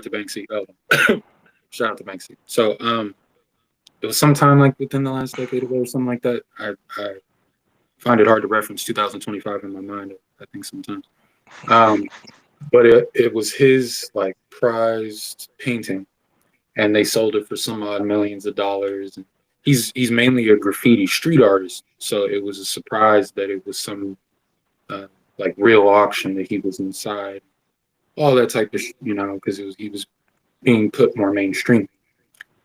to Banksy. Oh, shout out to Banksy. So, it was sometime like within the last decade ago or something like that. I find it hard to reference 2025 in my mind. I think sometimes. Um, but it was his like prized painting, and they sold it for some odd millions of dollars. And he's mainly a graffiti street artist, so it was a surprise that it was some uh, like real auction that he was inside, all that type of because he was being put more mainstream. Yeah.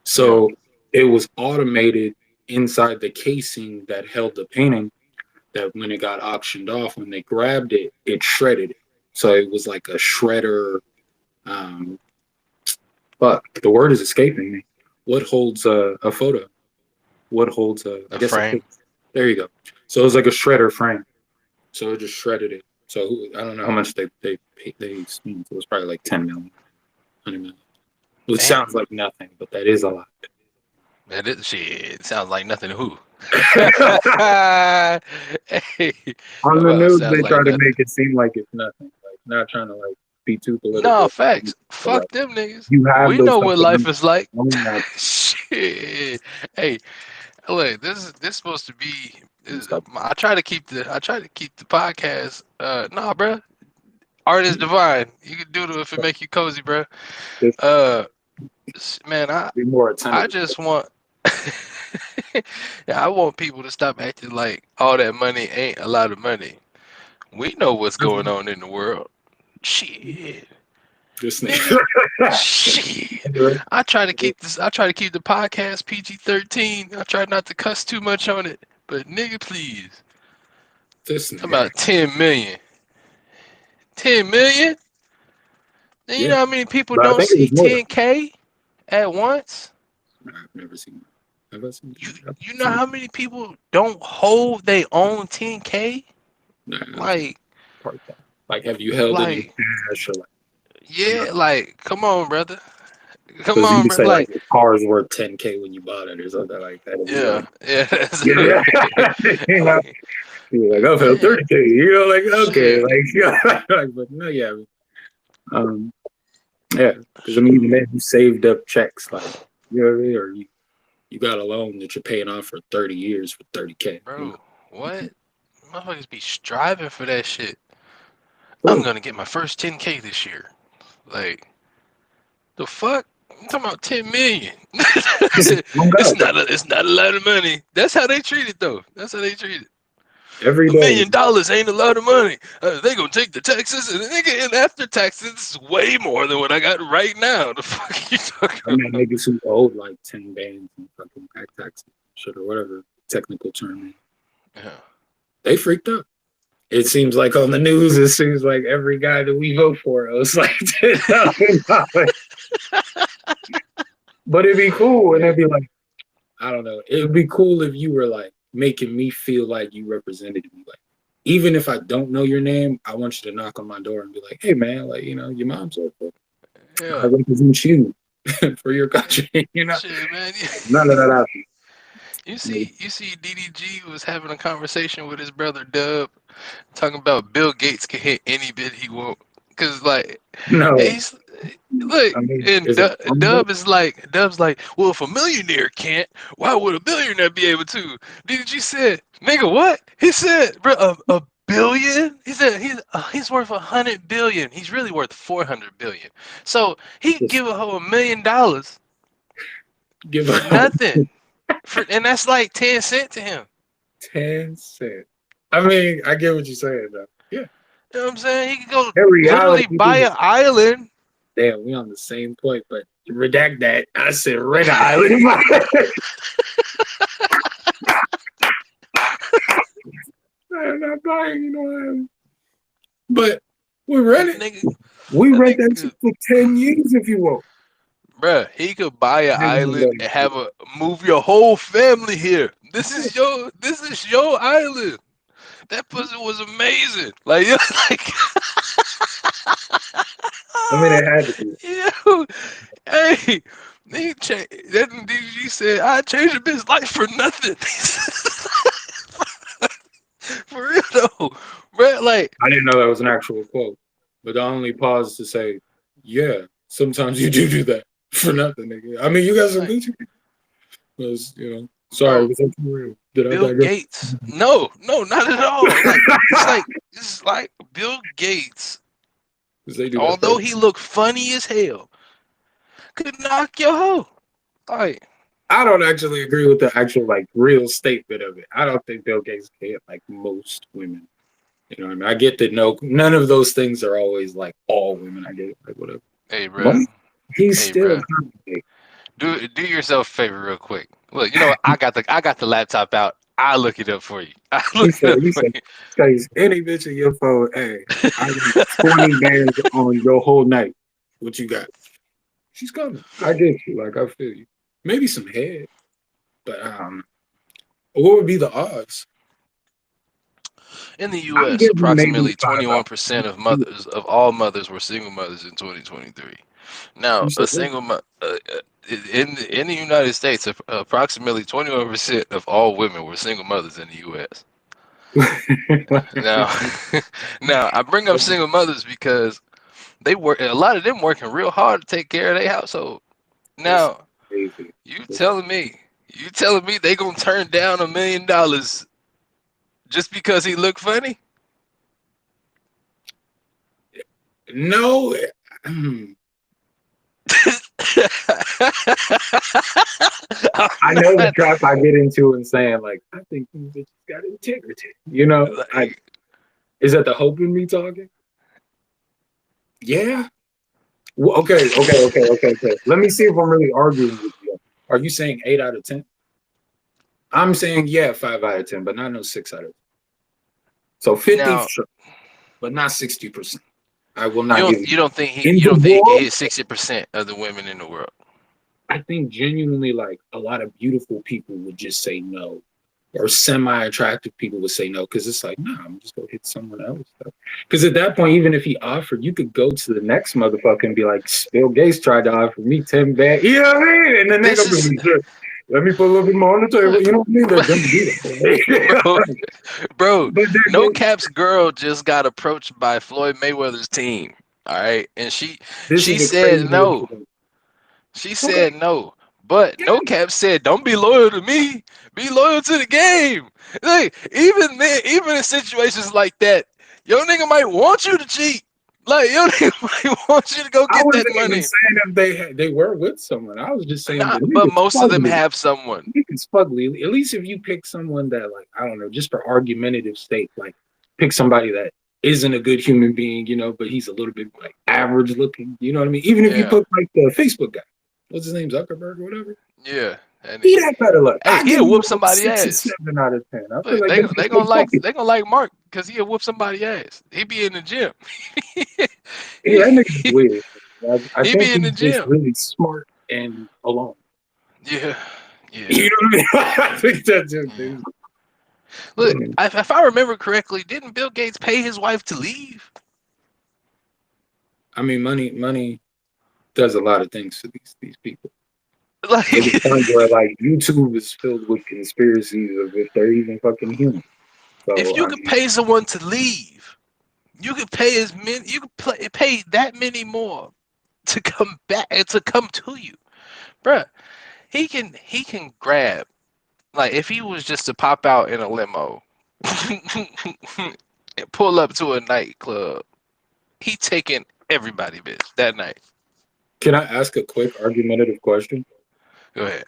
So it was automated inside the casing that held the painting. That when it got auctioned off, when they grabbed it, it shredded it. So it was like a shredder. Um, but the word is escaping me. What holds a photo? What holds a? I The guess a frame. picture. There you go. So it was like a shredder frame. So it just shredded it. So I don't know how much they spent. It was probably like 10 million, 100 million. Which Damn. sounds like nothing, but that is a lot. That is shit. Sounds like nothing to who. Hey, On the about news, sounds they like try to nothing. make it seem like it's nothing. Like not trying to like be too No, political. facts. But, like, Fuck them niggas. you have We those know type what of life numbers. is like. Own that Shit. Hey, look, this supposed to be. stuff. I try to keep the podcast. Nah, bruh. Art is divine. You can do it if it make you cozy, bruh. Just Uh, man, be more I attentive. just want. Yeah, I want people to stop acting like all that money ain't a lot of money. We know what's going on in the world. Shit, This nigga. nigga. Shit. I try to keep the podcast PG-13. I try not to cuss too much on it. But nigga, please. This Talking nigga. about 10 million. 10 million? And you Yeah, know how many people but I don't think it see was more than 10K at once? that. I've never seen that. Have I seen You that? I've you know seen how many people don't hold they own 10K? nah, I've seen Like part of that. Like, have you held it in like cash or like? yeah, like come on, brother. Come Because you on, can bro. say like Like the car's worth 10K when you bought it or something like that. And you're yeah, like, yeah. yeah, you know, Hey, you're like, I felt man, 30K. Like okay, shit. like, but no, yeah, um, yeah. Because I mean, even then, you saved up checks, like you know what I mean, or you got a loan that you're paying off for 30 years for 30K. Bro, what? Motherfuckers be striving for that shit. I'm True. gonna get my first 10K this year. Like, the fuck? I'm talking about 10 million. Oh God, bro. It's not a lot of money. That's how they treat it though. That's how they treat it. Every A day, million dollars ain't a lot of money. They gonna take the taxes and after taxes, this is way more than what I got right now. The fuck are you I talking mean, about? niggas who owed like 10 bands and fucking back taxes, shit, or whatever technical term, is, Yeah. they freaked out. It seems like on the news, it seems like every guy that we vote for owes like $10,000. But it'd be cool, and it'd be like, I don't know. It'd be cool if you were like making me feel like you represented me. Like, even if I don't know your name, I want you to knock on my door and be like, "Hey, man, like your mom's so cool. I Yeah. represent you for your country." Shit, man. None of that happened. You see, DDG was having a conversation with his brother Dub, talking about Bill Gates can hit any bid he want. Cause like No, he's look, I mean, and is it humble? Dub's like, well, if a millionaire can't, why would a billionaire be able to? DDG said, nigga, what? He said, bro, a billion? He said he's worth 100 billion. He's really worth 400 billion. So he could Just give a hoe $1 million give for up nothing. And that's like 10 cents to him. 10 cents. I mean, I get what you're saying, though. Yeah. You know what I'm saying? He could go In reality, literally buy an island. damn, we on the same point, but redact that. I said rent an island in my I'm not buying, but we rent it. Nigga, We that rent nigga that shit could, for 10 years if you want. bruh, he could buy an Niggas is island like, and move your whole family here. This is your island. That pussy was amazing. Like, like, I mean, it had to be. yo, hey, that DG said, I changed a bitch's life for nothing. For real though, bruh, like, I didn't know that was an actual quote, but the only pause to say, yeah. sometimes you do that for nothing, nigga. I mean, you got some Like, Gucci. Was, sorry, bro, was that too real? Did I Bill digress? Gates. No, not at all. It's like Bill Gates, 'Cause they do that for although he looked funny as hell, could knock your hoe. Like, I don't actually agree with the actual like real statement of it. I don't think Bill Gates can hit like most women. You know what I mean? I get that none of those things are always like all women. I get it, like whatever. hey, But bro. he's Hey, still bro. kind of big. Do yourself a favor real quick. Look, I got the laptop out. I'll look it up for you. I'll He look it said, up he for said, you. "Guys, any bitch in your phone, hey, I got 20 bands on your whole night. What you got?" She's coming. I get you. Like I feel you. Maybe some head, but what would be the odds? In the I'm U.S., giving maybe approximately 5 out. 21% of all mothers were single mothers in 2023. Now, You said what? in the United States, approximately 21% of all women were single mothers in the U.S. Now, now I bring up single mothers because they work. A lot of them working real hard to take care of their household. That's Now, crazy. you telling me they gonna turn down $1 million just because he looked funny? No. I know the trap I get into and saying like, I think these bitches got integrity. Like, Is that the hope in me talking? Yeah. Well, okay. Let me see if I'm really arguing with you. Are you saying 8 out of 10? I'm saying yeah, 5 out of 10, but not no 6 out of 10. So 50, now, sure, but not 60%. I will not give you don't think in the he can world. hit 60% of the women in the world? I think genuinely, like a lot of beautiful people would just say no, or semi-attractive people would say no because it's like, nah, I'm just gonna hit someone else. Because at that point, even if he offered, you could go to the next motherfucker and be like, Bill Gates tried to offer me 10 bad, you know what I mean? And then they This gonna is be like, let me put a little bit more on the table. You know what I mean? They're gonna do that. bro, bro. But No Cap's girl just got approached by Floyd Mayweather's team. All right, and this she is a said crazy no. incident. She Okay, said no. But yeah, No Cap said, "Don't be loyal to me. Be loyal to the game." Like, even then, even in situations like that, your nigga might want you to cheat. Like, your nigga might want you to go I get that wasn't even money. saying if they were with someone. I was just saying the Nah, but nigga's most of them fugly. have someone. Nigga's fugly. At least if you pick someone that, like, I don't know, just for argumentative sake, like pick somebody that isn't a good human being, but he's a little bit like average looking. You know what I mean? Even if you Yeah, put like the Facebook guy, what's his name, Zuckerberg or whatever, yeah. And he had better luck. hey, I give he'll him whoop like somebody 6 or ass. 7 out of 10. I feel Look, like them bitches they gonna like Mark because he'll whoop somebody ass. He be in the gym. yeah, that nigga's weird. I He think be in the he's just gym. really smart and alone. Yeah, yeah, You know what I mean? I think that's just yeah. it. Look, if I remember correctly, didn't Bill Gates pay his wife to leave? I mean, money does a lot of things to these people. To the Like, point where like YouTube is filled with conspiracies of if they're even fucking human. if So you I could mean, pay someone to leave, you could pay as many. You could pay that many more to come back to come to you, bruh. He can grab, like, if he was just to pop out in a limo and pull up to a nightclub, he taking everybody bitch that night. can I ask a quick argumentative question? Go ahead.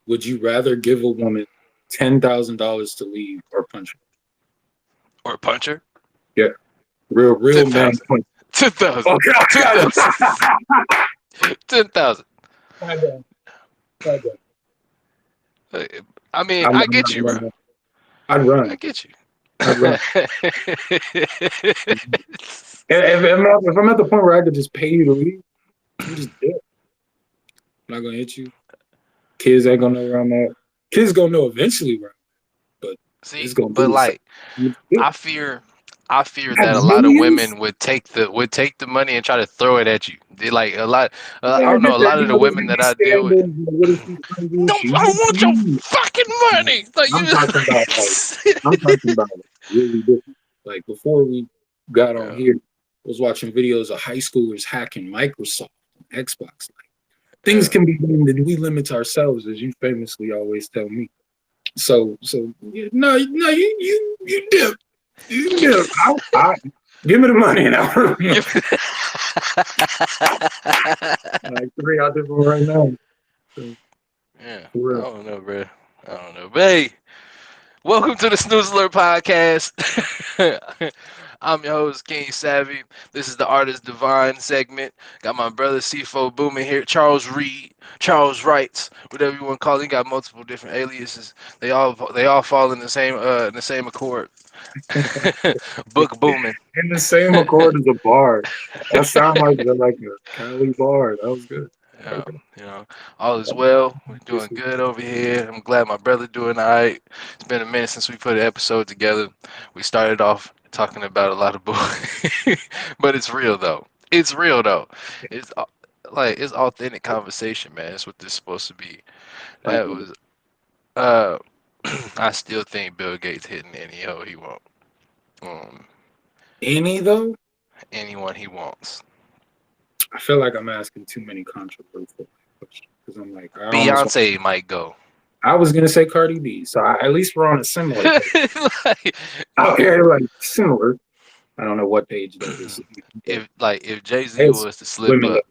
Would you rather give a woman $10,000 to leave or punch her? Or a puncher. Yeah, real man 10,000. punch. 10,000. Okay, 10,000. 10,000. I done. I done. I mean, I get you, bro. I'd I run. get you. I'd run. If I'm at the point where I could just pay you to leave, I'm just dead. I'm not gonna hit you. Kids ain't gonna know where I'm at. Kids gonna know eventually where I'm at, but See, it's gonna but be like, something. I fear, Have that a lot of millions? women would take the money and try to throw it at you. They like a lot. I Yeah, don't know. just A that, lot of the there's women gonna that be I deal with. scandals. What if she's hungry? No, She I don't wants want your to fucking money. Like, I'm talking about like I'm talking about like really different. Like before we got on yeah, here, was watching videos of high schoolers hacking Microsoft and Xbox. Like, things Yeah. can be done that we limit ourselves, as you famously always tell me. So yeah, no, you dip, you dip. I give me the money and I'll like three out there for right now. So, Yeah. for I real. don't know, bro. I don't know. But hey, welcome to the Snooze Alert Podcast. I'm your host, King Savvy. This is the Artist Divine segment. Got my brother C4 Booming here, Charles Reed, Charles Wrights, whatever you want to call it. He got multiple different aliases. They all fall in the same accord. Book booming. In the same accord as a bar. That sound like a Cali bar. That was good. That was Yeah, good. you know, all is well. We're doing good over here. I'm glad my brother doing all right. It's been a minute since we put an episode together. We started off talking about a lot of bull, but it's real though. It's real though. It's like it's authentic conversation, man. That's what this is supposed to be. That was uh, I still think Bill Gates hitting any hoe he wants, um, Any though? anyone he wants. I feel like I'm asking too many controversial questions because I'm like, I almost want. Beyonce might go. I was gonna say Cardi B, so at least we're on a similar page. Like, Okay, like similar. I don't know what page that is. But if Jay Z it's was to slip women up,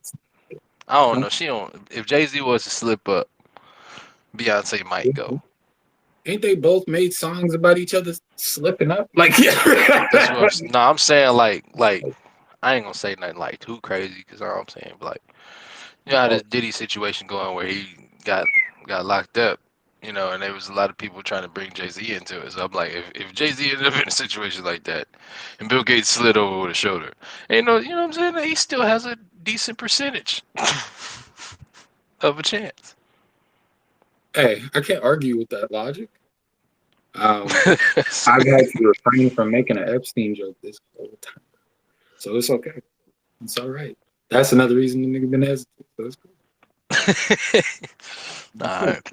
I don't that know. She don't. If Jay Z was to slip up, Beyonce might go. ain't they both made songs about each other slipping up? Like, That's what I'm. yeah. No, I'm saying like I ain't gonna say nothing like too crazy because all I'm saying, but like you know how this Diddy situation going where he got locked up, you know, and there was a lot of people trying to bring Jay Z into it. So I'm like, if Jay Z ended up in a situation like that, and Bill Gates slid over with a shoulder, ain't no, you know what I'm saying? He still has a decent percentage of a chance. Hey, I can't argue with that logic. I've had to refrain from making an Epstein joke this whole time, so it's okay. It's all right. That's another reason the nigga been hesitant. So it's All cool. right,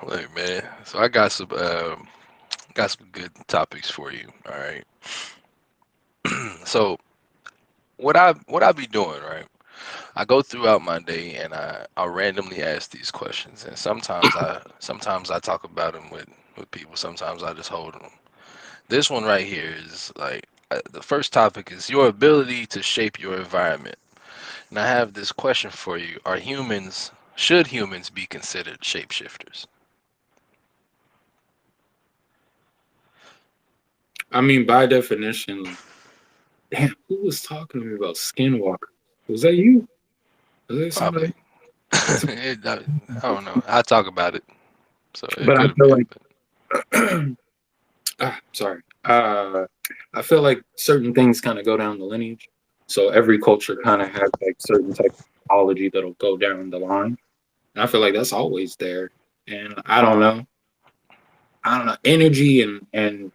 look, man. So I got some good topics for you. All right. So what I be doing, right? I go throughout my day and I randomly ask these questions, and sometimes I talk about them with people. Sometimes I just hold them. This one right here is like the first topic is your ability to shape your environment. And I have this question for you: should humans be considered shapeshifters? I mean, by definition, like, damn, who was talking to me about skinwalkers? Was that you? Was that Probably. somebody? I don't know. I talk about it, so it But I could have feel been. like, sorry. I feel like certain things kind of go down the lineage. So every culture kind of has like certain type of mythology that'll go down the line. And I feel like that's always there. And I don't know. I don't know. Energy and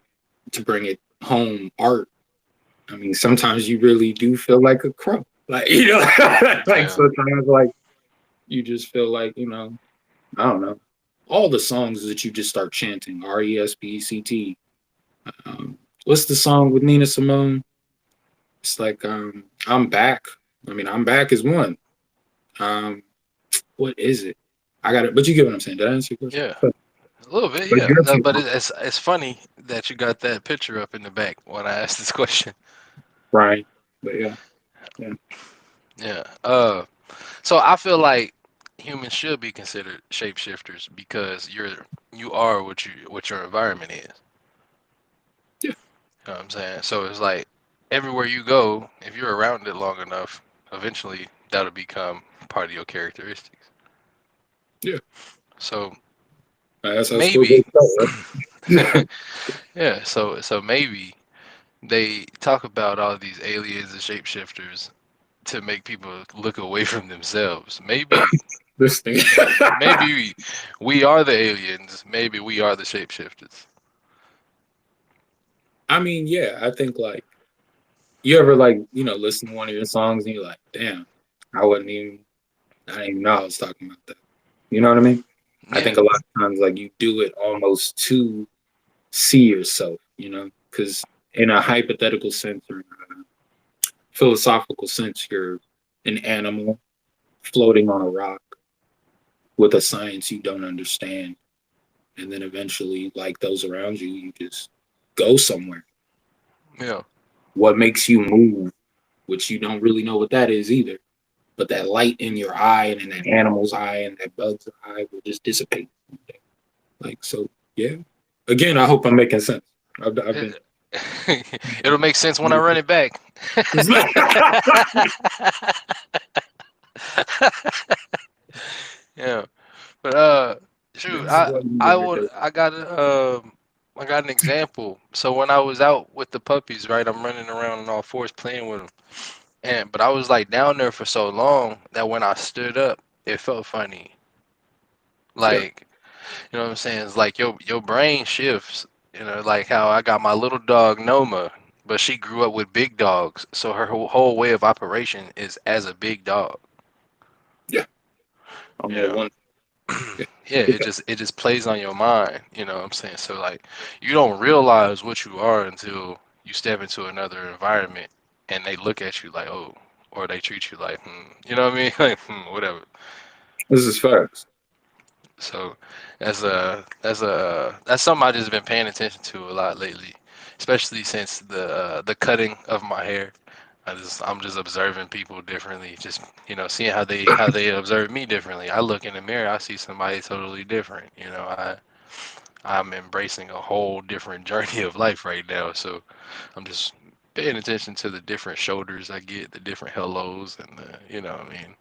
to bring it home, art. I mean, sometimes you really do feel like a crow. Like, like Yeah. sometimes like you just feel like, I don't know. All the songs that you just start chanting, RESPECT. What's the song with Nina Simone? It's like I'm back. I mean, I'm back is one. Um, what is it? I got it, but you get what I'm saying. Did I answer your question? Yeah. A little bit, But yeah. you're No, but it's funny that you got that picture up in the back when I asked this question. right. But yeah, yeah. Yeah. So I feel like humans should be considered shapeshifters because you are what your environment is. Yeah. You know what I'm saying? So it's like everywhere you go, if you're around it long enough, eventually that'll become part of your characteristics. Yeah. So That's how school maybe, goes, right? yeah. So maybe they talk about all these aliens and shapeshifters to make people look away from themselves. This thing. Maybe we are the aliens. Maybe we are the shapeshifters. I mean, yeah, I think like you ever like, listen to one of your songs and you're like, damn, I didn't even know I was talking about that. You know what I mean? I Yeah, think a lot of times like you do it almost to see yourself, because in a hypothetical sense or philosophical sense, you're an animal floating on a rock with a science you don't understand. And then eventually, like those around you, you just go somewhere. Yeah. What makes you move, which you don't really know what that is either. But that light in your eye and in that animal's eye and that bug's eye will just dissipate. Like, so, yeah. Again, I hope I'm making sense. I've been. It, it'll make sense when I run it back. Yeah. But shoot, This is what you I did right would there. I got an example. So when I was out with the puppies, right, I'm running around on all fours playing with them, but I was like down there for so long that when I stood up, it felt funny. Yeah. Like, you know what I'm saying? It's like your brain shifts. You know, like how I got my little dog Noma, but she grew up with big dogs, so her whole way of operation is as a big dog. Yeah. I'm You the know. one. Yeah. Yeah, it just plays on your mind, you know what I'm saying? So like you don't realize what you are until you step into another environment and they look at you like, oh, or they treat you like, you know what I mean? Like, whatever. This is facts. So that's something I just been paying attention to a lot lately, especially since the cutting of my hair. I'm just observing people differently, just seeing how they observe me differently. I look in the mirror, I see somebody totally different. I'm embracing a whole different journey of life right now. So I'm just paying attention to the different shoulders I get, the different hellos, and what I mean.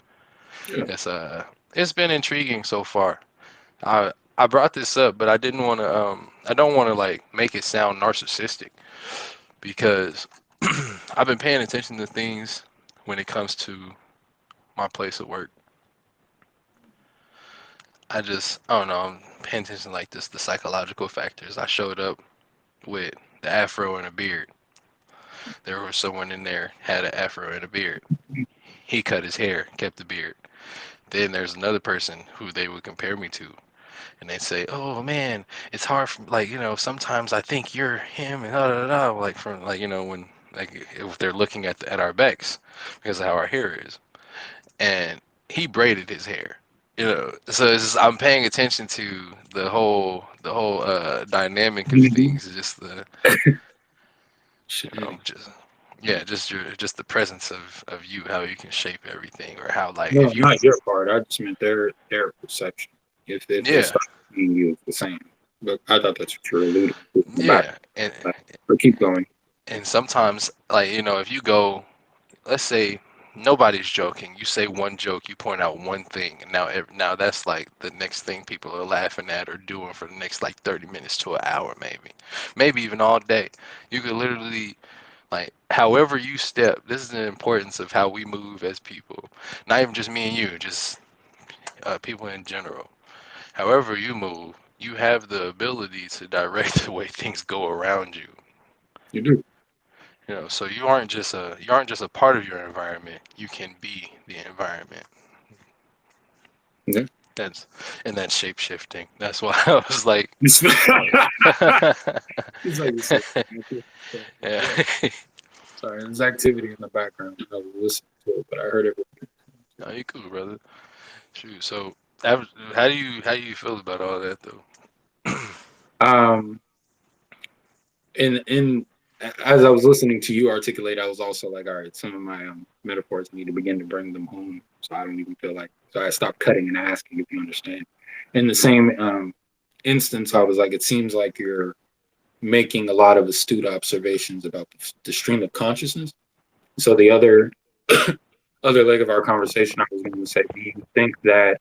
Yeah. It's been intriguing so far. I brought this up, but I don't want to like make it sound narcissistic because I've been paying attention to things when it comes to my place of work. I don't know, I'm paying attention like this, the psychological factors. I showed up with the afro and a beard. There was someone in there had an afro and a beard. He cut his hair, kept the beard. Then there's another person who they would compare me to, and they say, "Oh man, it's hard for like sometimes I think you're him and da da da," like from like when like if they're looking at our backs because of how our hair is, and he braided his hair. So I'm paying attention to the whole dynamic of Mhm. things. Just the Shit. just yeah, just the presence of you, how you can shape everything, or how like No, if you not your part. I just meant their perception. If they yeah start seeing you as the same. But I thought that's what you're alluding to in the back. yeah and But keep going. and sometimes like if you go, let's say nobody's joking, you say one joke, you point out one thing, and now that's like the next thing people are laughing at or doing for the next like 30 minutes to an hour, maybe even all day. You could literally like however you step, this is the importance of how we move as people, not even just me and you, just people in general. However you move, you have the ability to direct the way things go around you. You do. So you aren't just a part of your environment. You can be the environment. Yeah. That's and that's shape shifting. That's why I was like, It's like you said. yeah. Yeah. Sorry, there's activity in the background. I was listening to it, but I heard it. No, you cool, brother. Shoot. So, how do you feel about all that though? Um, in as I was listening to you articulate, I was also like, all right, some of my metaphors need to begin to bring them home, so I don't even feel like. So I stopped cutting and asking if you understand. In the same instance, I was like, it seems like you're making a lot of astute observations about the stream of consciousness. So the other other leg of our conversation, I was going to say, do you think that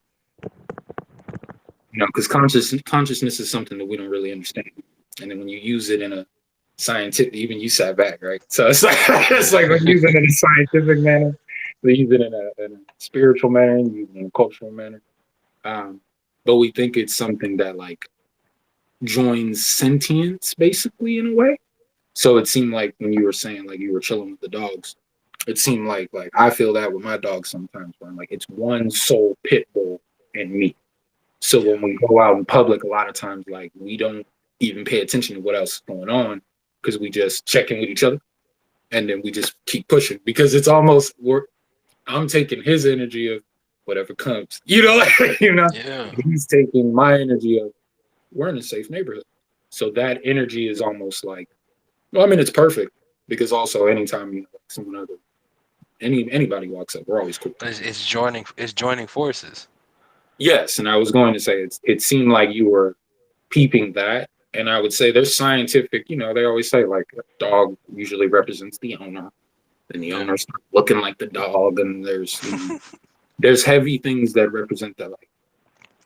because consciousness is something that we don't really understand, and then when you use it in a scientific, even you sat back, right? So it's like it's like when you use it in a scientific manner, we use it in a spiritual manner, you use it in a cultural manner. Um, but we think it's something that like joins sentience basically in a way. So it seemed like when you were saying like you were chilling with the dogs, it seemed like I feel that with my dogs sometimes where I'm like it's one soul pit bull in me. So Yeah. when we go out in public, a lot of times like we don't even pay attention to what else is going on because we just check in with each other. and then we just keep pushing because it's almost I'm taking his energy of whatever comes, Yeah. he's taking my energy of we're in a safe neighborhood. So that energy is almost like, well, I mean, it's perfect because also anytime someone other anybody walks up, we're always cool. But it's joining forces. Yes, and I was going to say it seemed like you were peeping that, and I would say there's scientific. They always say like a dog usually represents the owner, and the owner starts looking like the dog, and there's heavy things that represent that, like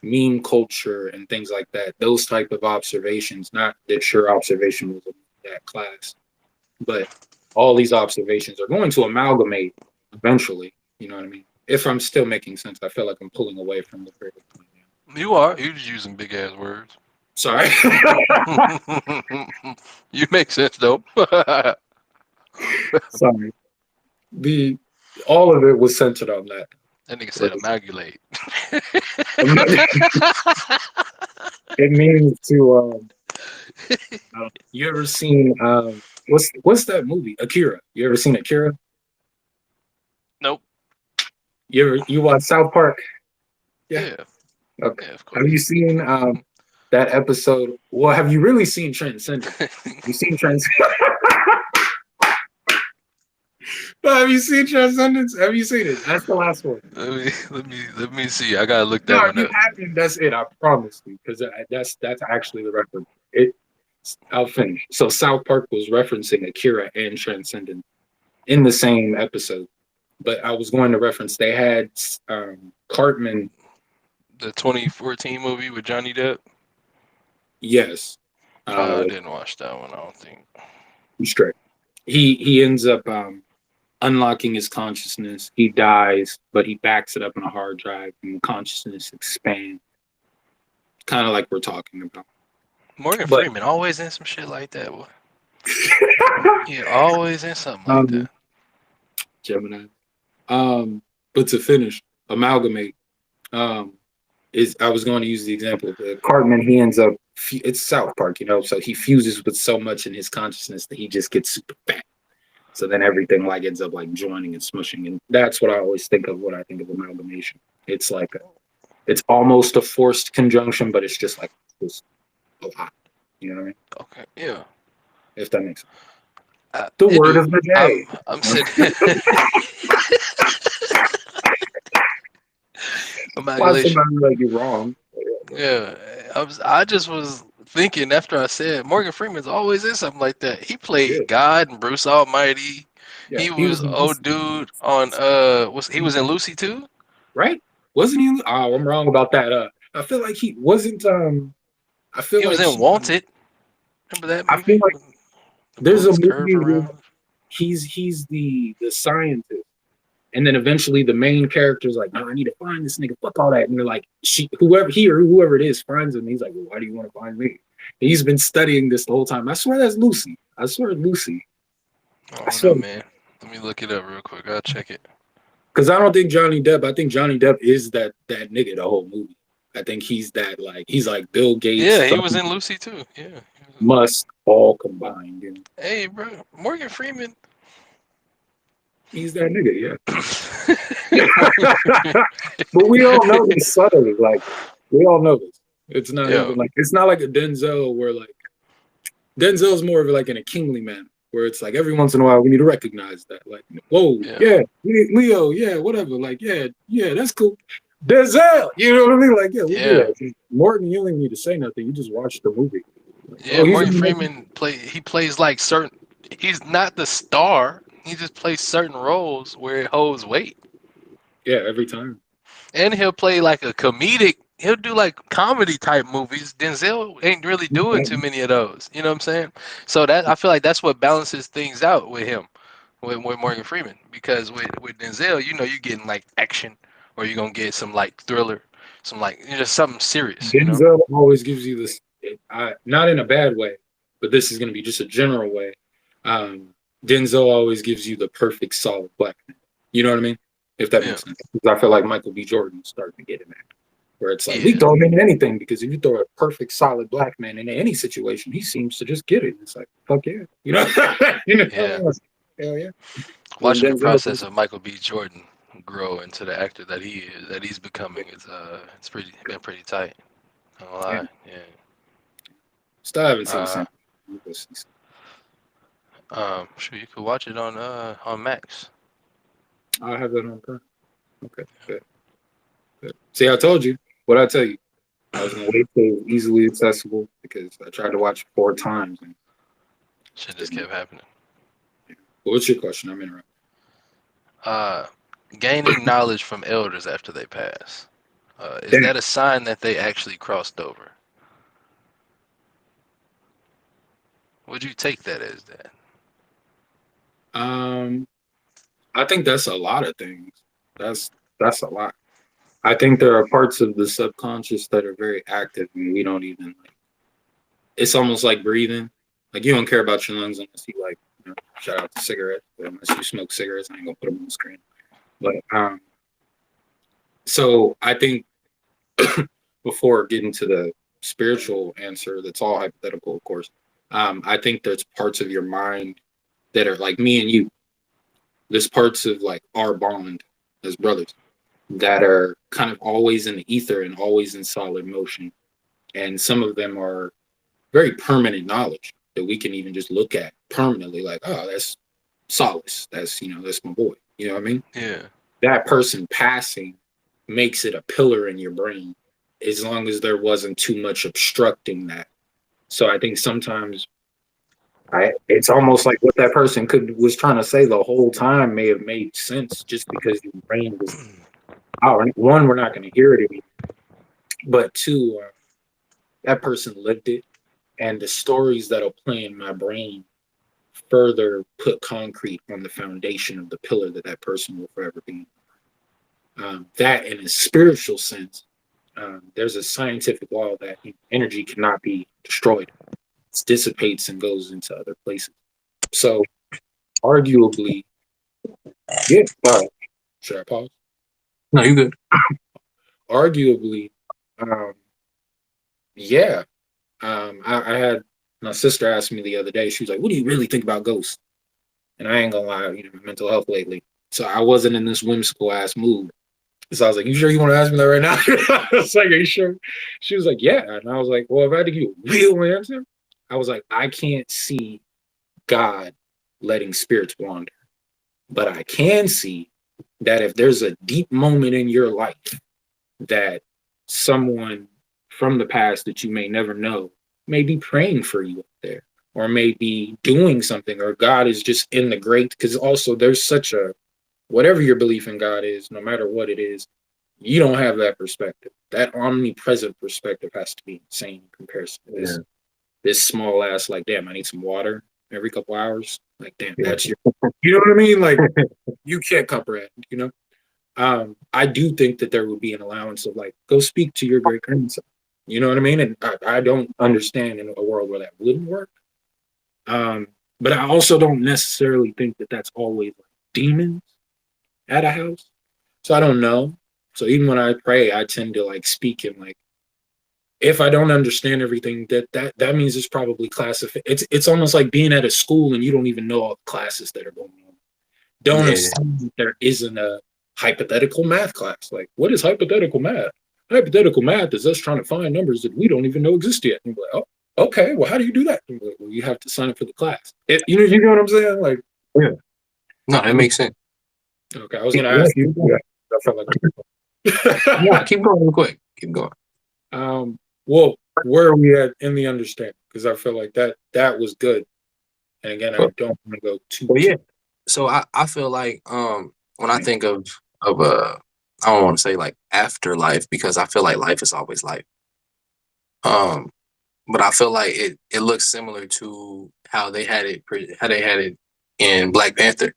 meme culture and things like that. Those type of observations, not that your observation was of that class, but all these observations are going to amalgamate eventually. You know what I mean? If I'm still making sense, I feel like I'm pulling away from the creative point now. You are. You're just using big ass words. Sorry. You make sense though. Sorry. All of it was centered on that. That nigga said amalgamate. It means to. You ever seen what's that movie? Akira. You ever seen Akira? Nope. You watch South Park? Yeah. Okay. Yeah, of course. Have you seen that episode? Well, have you really seen Transcendence? You seen Transcendence? Have you seen Transcendence? Have you seen it? That's the last one. Let me see. I gotta look that one up. That's it. I promise you, because that's actually the reference. I'll finish. So South Park was referencing Akira and Transcendence in the same episode, but I was going to reference they had Cartman. The 2014 movie with Johnny Depp. Yes. I didn't watch that one. I don't think. Straight. He ends up unlocking his consciousness. He dies, but he backs it up in a hard drive, and consciousness expands. Kind of like we're talking about. Morgan Freeman always in some shit like that, boy. Yeah, always in something like that. Gemini. But to finish, amalgamate. I was going to use the example of Cartman. He ends up. It's South Park, so he fuses with so much in his consciousness that he just gets super fat. So then everything like ends up like joining and smushing, and that's what I always think of when I think of amalgamation. It's like it's almost a forced conjunction, but it's just like just a lot. You know what I mean? Okay. Yeah. If that makes sense. The word of the day. I'm sitting. Why somebody like you wrong? Yeah, I just was thinking after I said Morgan Freeman's always in something like that. He played God and Bruce Almighty. Yeah, he was old dude on he was in Lucy too? Right? Wasn't he? Oh, I'm wrong about that. I feel like he wasn't I feel he like was in Wanted. Remember that movie? I feel like there's a movie where he's the scientist. And then eventually the main character's like, no, I need to find this nigga. Fuck all that. And they're like, whoever it is finds him. He's like, well, why do you want to find me? And he's been studying this the whole time. I swear that's Lucy. I swear it's Lucy. I don't know, man. Let me look it up real quick. I'll check it. Because I don't think Johnny Depp. I think Johnny Depp is that nigga the whole movie. I think he's that he's like Bill Gates. Yeah, he was in Lucy too. Yeah. Musk all combined. Hey, bro, Morgan Freeman. He's that nigga, yeah. But we all know this subtly. Like, we all know this. It's not even like it's not like a Denzel where like Denzel's more of like in a kingly manner, where it's like every once in a while we need to recognize that. Like, whoa, yeah Leo, yeah, whatever. Like, yeah, that's cool. Denzel, you know what I mean? Like, yeah, we do that. Morgan, you don't even need to say nothing. You just watch the movie. Like, Morgan Freeman plays like certain. He's not the star. He just plays certain roles where it holds weight. Yeah, every time. And he'll play like a comedic. He'll do like comedy type movies. Denzel ain't really doing too many of those. You know what I'm saying? So that I feel like that's what balances things out with him, with Morgan Freeman. Because with Denzel, you're getting like action, or you're gonna get some like thriller, some like just something serious. Denzel always gives you this, not in a bad way, but this is gonna be just a general way. Denzel always gives you the perfect solid black man. You know what I mean? If that makes sense. Because I feel like Michael B. Jordan's starting to get in there. Where it's like, we throw him in anything, because if you throw a perfect solid black man in any situation, he seems to just get it. It's like, fuck yeah. You know? Hell yeah. When Watching the Denzel, process of Michael B. Jordan grow into the actor that he's becoming is it's been pretty tight. Not gonna yeah, lie, yeah. still haven't seen Uh, some. sure you could watch it on Max. I'll have that on Prime. Okay, good, good. See, I told you. What I tell you, I was gonna wait till it was easily accessible because I tried to watch it 4 times and Shit just just didn't. kept happening. What's your question? I'm interrupting. Uh, Gaining knowledge from elders after they pass. Is Damn. that a sign that they actually crossed over? Would you take that as that? Um, I think that's a lot of things. That's a lot. I think there are parts of the subconscious that are very active and we don't even like. It's almost like breathing. Like you don't care about your lungs unless you like. Shout out to cigarettes. But unless you smoke cigarettes, I ain't gonna put them on the screen. But so I think before getting to the spiritual answer, that's all hypothetical, of course. I think there's parts of your mind that are like me and you. There's parts of like our bond as brothers that are kind of always in the ether and always in solid motion. And some of them are very permanent knowledge that we can even just look at permanently, like, oh, that's Solace. That's my boy. You know what I mean? Yeah. That person passing makes it a pillar in your brain as long as there wasn't too much obstructing that. So I think sometimes it's almost like what that person was trying to say the whole time may have made sense just because your brain was, oh, one, we're not going to hear it anymore, but two, that person lived it, and the stories that'll play in my brain further put concrete on the foundation of the pillar that person will forever be. That in a spiritual sense, there's a scientific law that energy cannot be destroyed. It dissipates and goes into other places. So arguably, yeah, should I pause? No, you good. Arguably, yeah. I had my sister asked me the other day, she was like, what do you really think about ghosts? And I ain't gonna lie, mental health lately. So I wasn't in this whimsical ass mood. So I was like, you sure you want to ask me that right now? I was like, are you sure? She was like, yeah. And I was like, well, if I had to give you a real answer, I was like, I can't see God letting spirits wander. But I can see that if there's a deep moment in your life that someone from the past that you may never know may be praying for you up there, or may be doing something, or God is just in the great, because also there's such a, whatever your belief in God is, no matter what it is, you don't have that perspective. That omnipresent perspective has to be insane in comparison to this small ass, like, damn, I need some water every couple hours. Like, damn, that's your, you know what I mean? Like, you can't comprehend, I do think that there would be an allowance of like, go speak to your great grandson. You know what I mean? And I don't understand in a world where that wouldn't work. But I also don't necessarily think that that's always like demons at a house. So I don't know. So even when I pray, I tend to like speak in like, if I don't understand everything, that means it's probably classified. It's almost like being at a school and you don't even know all the classes that are going on. Don't assume that there isn't a hypothetical math class. Like, what is hypothetical math? Hypothetical math is us trying to find numbers that we don't even know exist yet. And you're like, oh, okay. Well, how do you do that? And like, well, you have to sign up for the class. You know what I'm saying? Like, Yeah. No, that makes sense. Okay, I was gonna ask you. Yeah, I felt like. Yeah, keep going real quick. Keep going. Well, where are we at in the understanding? Because I feel like that was good. And again, I don't want to go too. Well, yeah. So I feel like when I think of I don't want to say like afterlife because I feel like life is always life. But I feel like it looks similar to how they had it in Black Panther,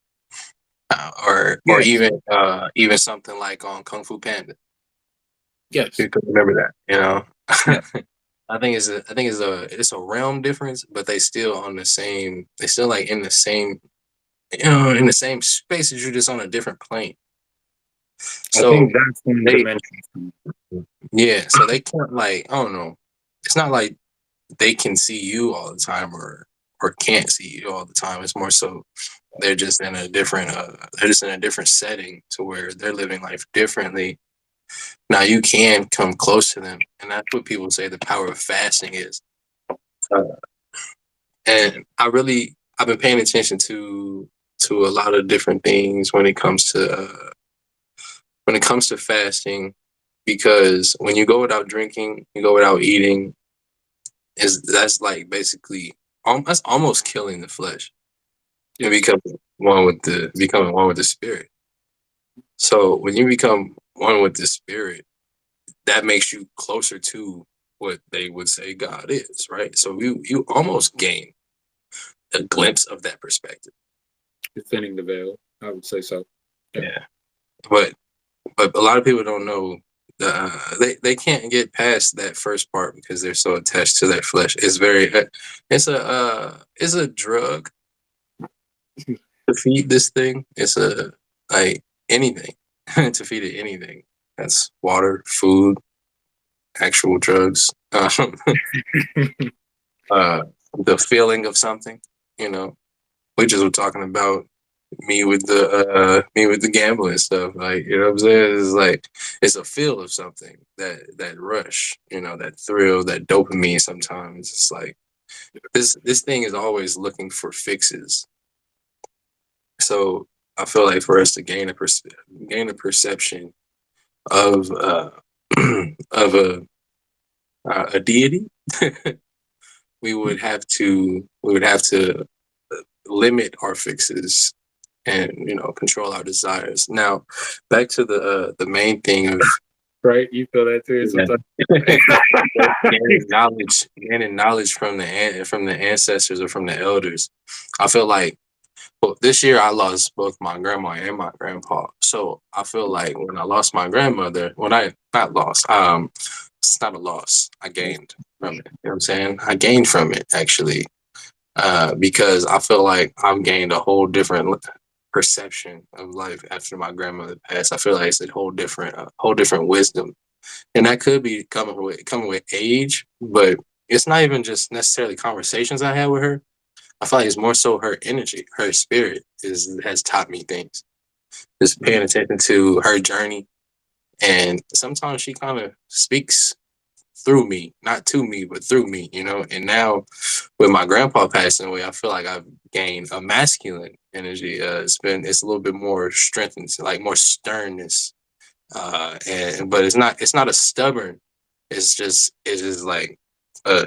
or even something like on Kung Fu Panda. Yes, You could remember that, Yeah. it's a realm difference, but they still on the same. They still like in the same, in the same space as you, just on a different plane. I think that's one dimension. Yeah, so they can't like, I don't know. It's not like they can see you all the time or can't see you all the time. It's more so They're just in a different setting to where they're living life differently. Now you can come close to them, and that's what people say the power of fasting is. Uh, and I've been paying attention to a lot of different things when it comes to fasting, because when you go without drinking, you go without eating, that's like basically that's almost killing the flesh and becoming one with the spirit. So when you become one with the spirit, that makes you closer to what they would say God is, right? So you almost gain a glimpse of that perspective. Thinning the veil, I would say so. Yeah. But a lot of people don't know. They can't get past that first part because they're so attached to their flesh. It's a drug to feed this thing. It's like anything to feed it anything. That's water, food, actual drugs. The feeling of something, we just were talking about me with the gambling stuff. Like, you know what I'm saying? It's like it's a feel of something, that rush, that thrill, that dopamine. Sometimes it's like this thing is always looking for fixes. So I feel like for us to gain a perception of of a deity, we would have to limit our fixes and control our desires. Now, back to the main thing of right. You feel that too sometimes. Gaining knowledge from the ancestors or from the elders. I feel like, well, this year I lost both my grandma and my grandpa. So I feel like when I lost my grandmother, not lost, it's not a loss. I gained from it. You know what I'm saying? I gained from it actually. Because I feel like I've gained a whole different perception of life after my grandmother passed. I feel like it's a whole different wisdom, and that could be coming with age. But it's not even just necessarily conversations I had with her. I feel like it's more so her energy, her spirit has taught me things. Just paying attention to her journey, and sometimes she kind of speaks through me, not to me, but through me, And now with my grandpa passing away, I feel like I've gained a masculine energy. It's a little bit more strengthened, like more sternness. But it's not a stubborn. It's just like a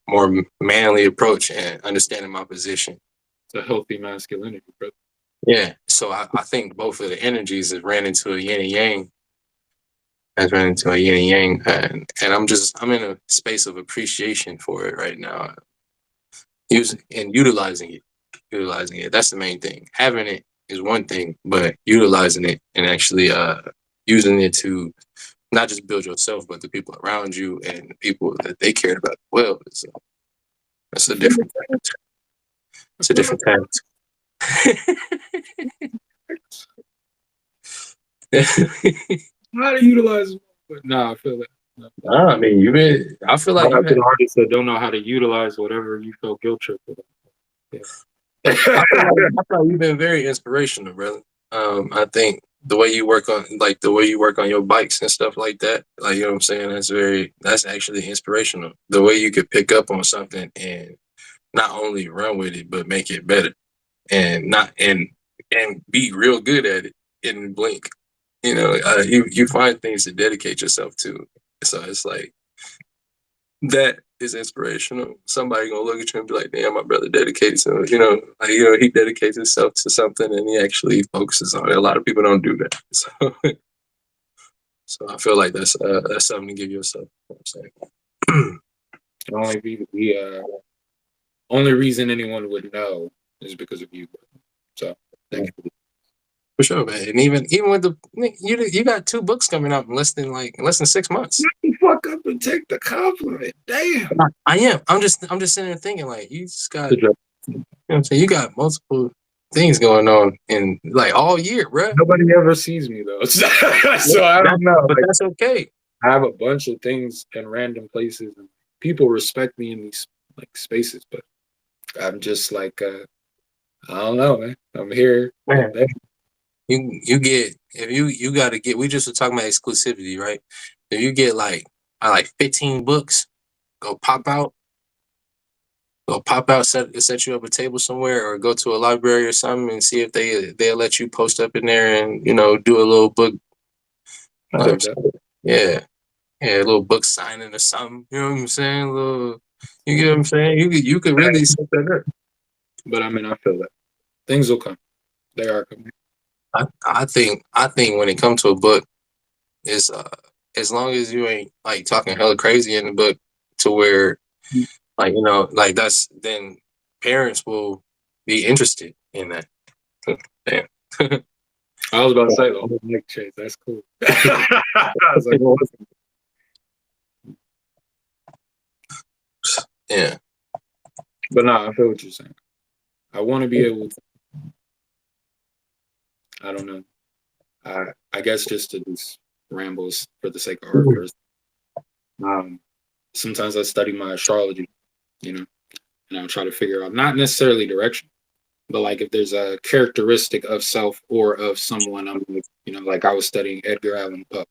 more manly approach and understanding my position. It's a healthy masculinity, brother. Yeah. So I think both of the energies have ran into a yin and yang. Has ran into a yin and yang, and I'm in a space of appreciation for it right now. Utilizing it. That's the main thing. Having it is one thing, but utilizing it and actually using it to not just build yourself, but the people around you and the people that they cared about as well. That's a different task. It's a different task. How to utilize it. But I feel that. I mean, I feel like the artists that don't know how to utilize whatever you feel guilt trip with. Yeah. I feel like you've been very inspirational, brother. I think the way you work on your bikes and stuff like that, like, you know what I'm saying, that's actually inspirational. The way you could pick up on something and not only run with it but make it better, and not and be real good at it in blink. You find things to dedicate yourself to. So it's like that is inspirational. Somebody gonna look at you and be like, "Damn, my brother dedicated to he dedicates himself to something and he actually focuses on it." A lot of people don't do that, so I feel like that's something to give yourself. You know what I'm saying? The only reason anyone would know is because of you. So thank you. For sure, man. And even with you got 2 books coming out in less than 6 months. Shut the fuck up and take the compliment. Damn. I am. I'm just sitting there thinking, like, you just got, you know what I'm saying, you got multiple things going on in like all year, bro. Nobody ever sees me though, so I don't know. But that's okay. I have a bunch of things in random places, and people respect me in these like spaces, but I'm just like I don't know, man. I'm here. Man. You get if you gotta get. We just were talking about exclusivity, right? If you get like 15 books, go pop out. Go pop out, set you up a table somewhere, or go to a library or something, and see if they'll let you post up in there and do a little book. I dig that. Yeah, a little book signing or something. You know what I'm saying? You get what I'm saying? You could really set that up. But I mean, I feel that things will come. They are coming. I think when it comes to a book, is as long as you ain't like talking hella crazy in the book to where like that's then parents will be interested in that. Damn. I was about to say the whole neck chase. That's cool. I was like, well, Yeah. but no, I feel what you're saying. I want to be able to. I don't know. I guess just to do rambles for the sake of art first. Sometimes I study my astrology, and I'll try to figure out not necessarily direction, but like if there's a characteristic of self or of someone, I'm like, like I was studying Edgar Allan Poe.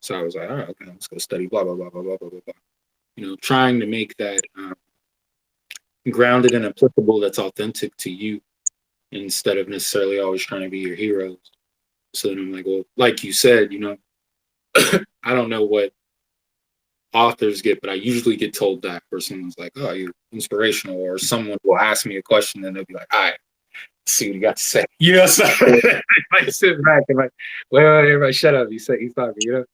So I was like, all right, okay, let's go study blah, blah, blah, blah, blah, blah, blah, blah. Trying to make that grounded and applicable that's authentic to you instead of necessarily always trying to be your heroes. So then I'm like, well, like you said, I don't know what authors get, but I usually get told that where someone's like, oh, you're inspirational, or someone will ask me a question and they'll be like, all right, see what you got to say. So I sit back and like, wait, everybody shut up. He's talking,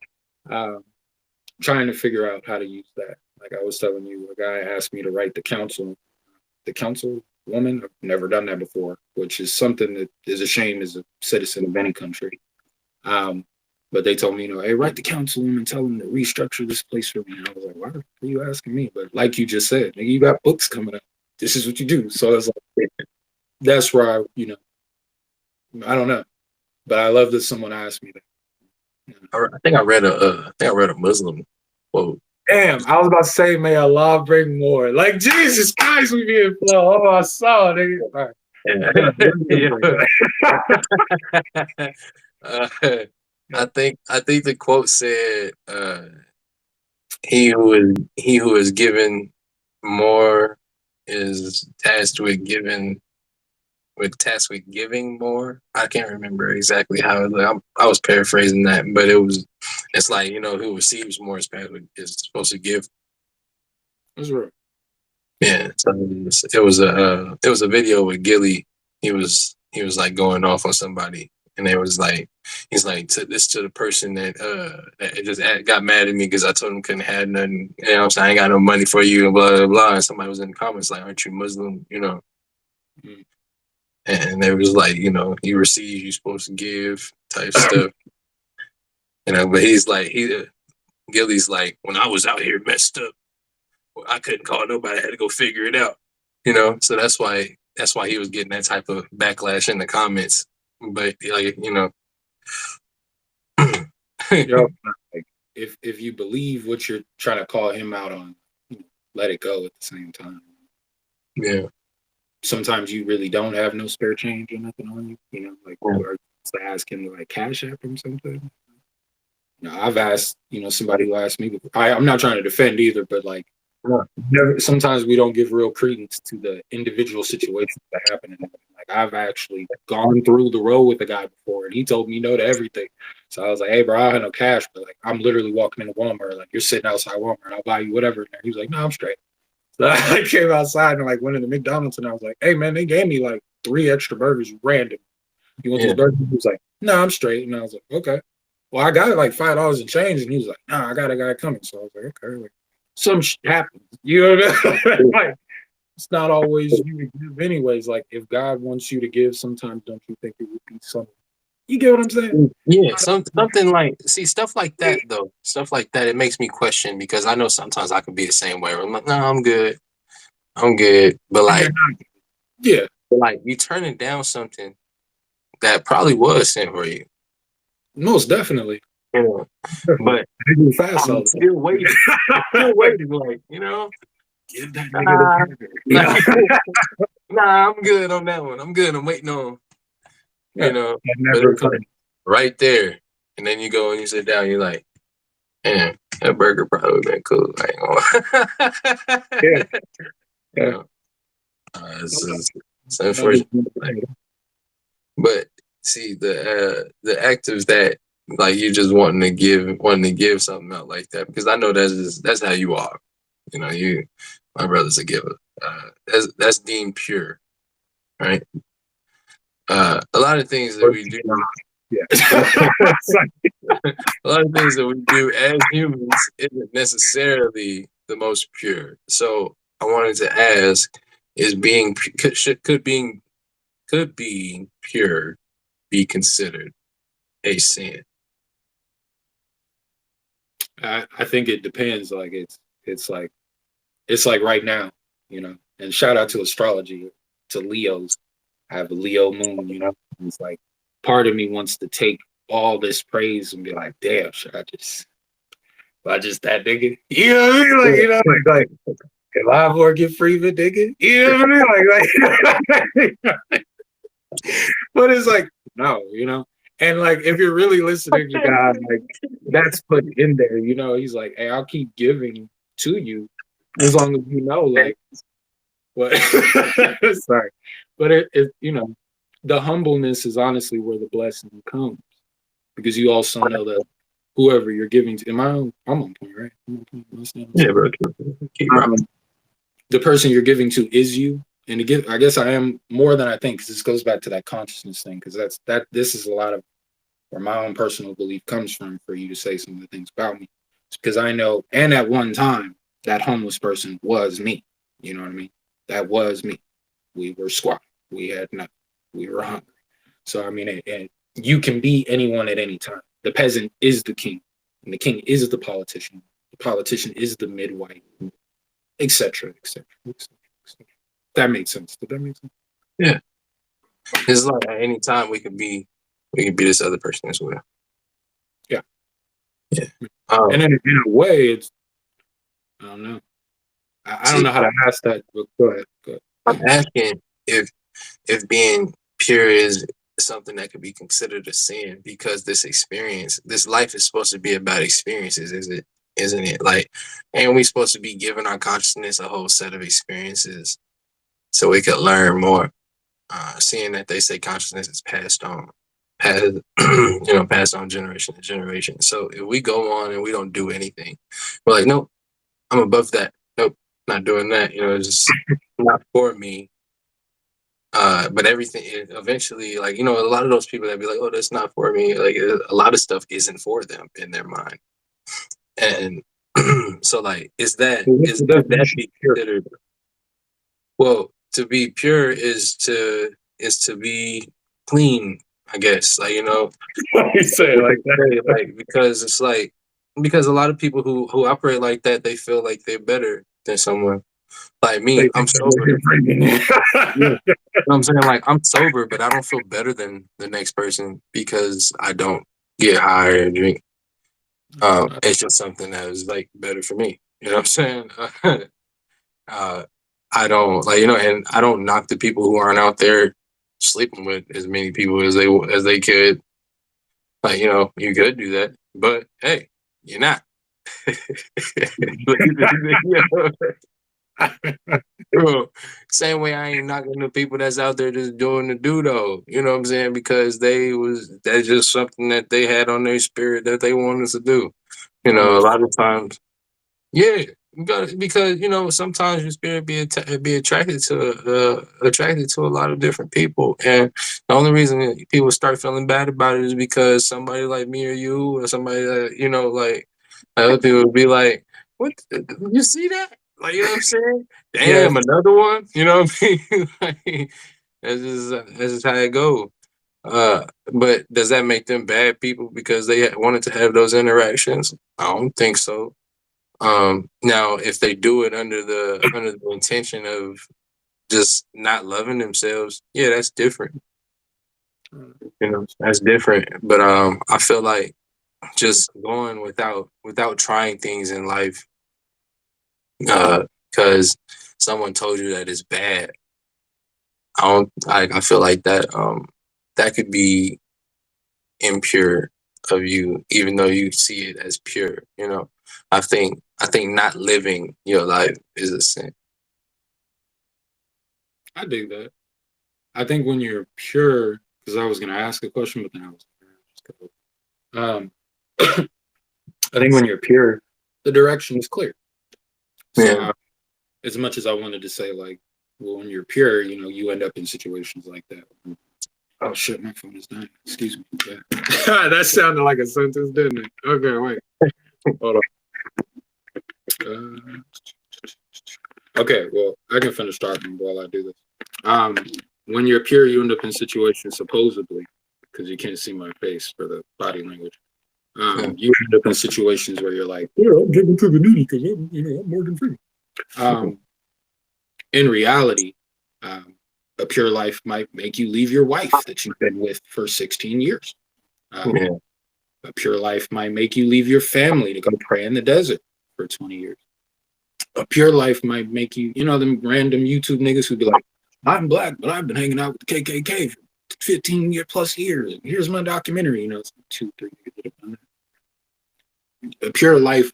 trying to figure out how to use that. Like I was telling you, a guy asked me to write the council woman. I've never done that before, which is something that is a shame as a citizen of any country. But they told me, hey, write the councilwoman, tell them to restructure this place for me. And I was like, why are you asking me? But like you just said, nigga, you got books coming up. This is what you do. So it's like, that's where I don't know. But I love that someone asked me that. I think I read a Muslim quote. Damn, I was about to say, may Allah bring more. Like, Jesus Christ, we be in flow. Oh, I saw, nigga. All right. I think the quote said, he who is given more is tasked with giving more. I can't remember exactly how I was paraphrasing that, but it's like, who receives more is supposed to give. That's real. Yeah, so it was a video with Gilly. He was like going off on somebody, and it was like, he's like, to the person that just got mad at me because I told him couldn't have nothing. You know what I'm saying? I ain't got no money for you and blah blah blah. And somebody was in the comments like, aren't you Muslim? Mm. And they was like, you receive, you're supposed to give type stuff. But he's like, Gilly's like, when I was out here messed up, I couldn't call nobody. I had to go figure it out. So that's why he was getting that type of backlash in the comments. But like, Yo, like, if you believe what you're trying to call him out on, let it go at the same time. Yeah. Sometimes you really don't have no spare change or nothing on you. Like, or to ask him to like cash app him something. I've asked, somebody who asked me before. I'm not trying to defend either, but like, sometimes we don't give real credence to the individual situations that happen. Like, I've actually gone through the road with a guy before, and he told me no to everything. So I was like, hey, bro, I have no cash, but like, I'm literally walking into Walmart. Like, you're sitting outside Walmart, I'll buy you whatever. And he was like, no, I'm straight. So I came outside and like went into McDonald's, and I was like, hey, man, they gave me like 3 extra burgers random. You want these burgers? He was like, no, I'm straight. And I was like, okay. Well, I got like $5 and change, and he was like, "No, I got a guy coming." So I was like, "Okay." Like, some shit happens, like, it's not always you to give, anyways. Like, if God wants you to give, sometimes don't you think it would be something? You get what I'm saying? Yeah, something like, see, stuff like that though. Stuff like that, it makes me question, because I know sometimes I could be the same way. Where I'm like, no, I'm good, but like, yeah, like you turning down something that probably was sent for you. most definitely. Yeah. But fast, I'm still waiting. Like, give that nigga the burger. Nah, I'm good on that one. I'm good. I'm waiting on, Yeah, you know, that but never it comes right there. And then you go and you sit down, you're like, man, that burger probably would have been cool. I ain't gonna Yeah, you yeah. know, it's, Okay. it's That is- unfortunate. Like, but see, the act of that, like you just wanting to give something out like that, because I know that's how you are. You know, my brother's a giver. That's deemed pure, right? A lot of things that we do, Yeah. a lot of things that we do as humans isn't necessarily the most pure. So I wanted to ask: Is could being pure be considered a sin? I think it depends. Like it's like it's like right now, you know. And shout out to astrology, to Leos. I have a Leo moon, you know. It's like part of me wants to take all this praise and be like, damn, should I just that nigga? You know what I mean? Like, you know, like if I or get free of a nigga, you know what I mean? Like but it's like, no, you know. And like if you're really listening to God, like that's put in there, you know, he's like, hey, I'll keep giving to you as long as you know, like what sorry. But it you know, the humbleness is honestly where the blessing comes. Because you also know that whoever you're giving to, I'm on point, right? I'm on point. Yeah, bro. Keep rocking. The person you're giving to is you. And again, I guess I am more than I think, because this goes back to that consciousness thing, because this is a lot of where my own personal belief comes from for you to say some of the things about me. Because I know, and at one time, that homeless person was me. You know what I mean? That was me. We were squat. We had nothing. We were hungry. So I mean, you can be anyone at any time. The peasant is the king, and the king is the politician. The politician is the midwife, etc., etc., etc. That makes sense. Did that make sense? Yeah, it's like at any time we could be this other person as well. Yeah. Yeah. And then in a way, it's I don't know. I don't know how to ask that, but go ahead. Go ahead. I'm asking if being pure is something that could be considered a sin, because this life is supposed to be about experiences, isn't it? Like, and we supposed to be giving our consciousness a whole set of experiences so we could learn more. Seeing that they say consciousness is passed on, passed on generation to generation. So if we go on and we don't do anything, we're like, nope, I'm above that. Nope, not doing that. You know, it's just not for me. But everything eventually, like, you know, a lot of those people that be like, oh, that's not for me. Like, a lot of stuff isn't for them in their mind. And so, like, is that be considered? Well, to be pure is to be clean, I guess. Like, you know, You say it like that. like, because it's like, because a lot of people who operate like that, they feel like they're better than someone. Like me, I'm sober. Yeah. I'm saying, like, I'm sober, but I don't feel better than the next person because I don't get high or drink. It's just something that is like better for me. You know what I'm saying? uh, I don't, like, you know, and I don't knock the people who aren't out there sleeping with as many people as they could. Like, you know, you could do that, but hey, you're not. Bro, same way I ain't knocking the people that's out there just doing the do though. You know what I'm saying? Because that's just something that they had on their spirit that they wanted to do. You know, a lot of times, yeah, because you know sometimes your spirit be attracted to a lot of different people, and the only reason that people start feeling bad about it is because somebody like me or you or somebody that, you know, like other people would be like, "What? You see that?" Like, you know what I'm saying? Yeah. Damn, another one. You know what I mean? Like, that's just how it goes. But does that make them bad people because they wanted to have those interactions? I don't think so. Now, if they do it under the intention of just not loving themselves, yeah, that's different. You know, that's different. But I feel like just going without trying things in life, because someone told you that it's bad, I feel like that that could be impure of you, even though you see it as pure. You know, I think not living your life is a sin. I dig that. I think when you're pure, because I was going to ask a question, but then I was um, I think when you're pure, the direction is clear. So Yeah. as much as I wanted to say, like, well, when you're pure, you know, you end up in situations like that. Oh shit, my phone is dying. Excuse me. Yeah. That sounded like a sentence, didn't it? Okay, wait. Hold on. Okay, well, I can finish talking while I do this. When you're pure, you end up in situations supposedly, because you can't see my face for the body language. You end up in situations where you're like, yeah, I'm giving to the needy because I'm Morgan Freeman. In reality, a pure life might make you leave your wife that you've been with for 16 years. Yeah. A pure life might make you leave your family to go pray in the desert for 20 years. A pure life might make you, them random YouTube niggas who'd be like, I'm black, but I've been hanging out with the KKK for 15 plus years. Here's my documentary. It's 2-3 niggas that have done that. A pure life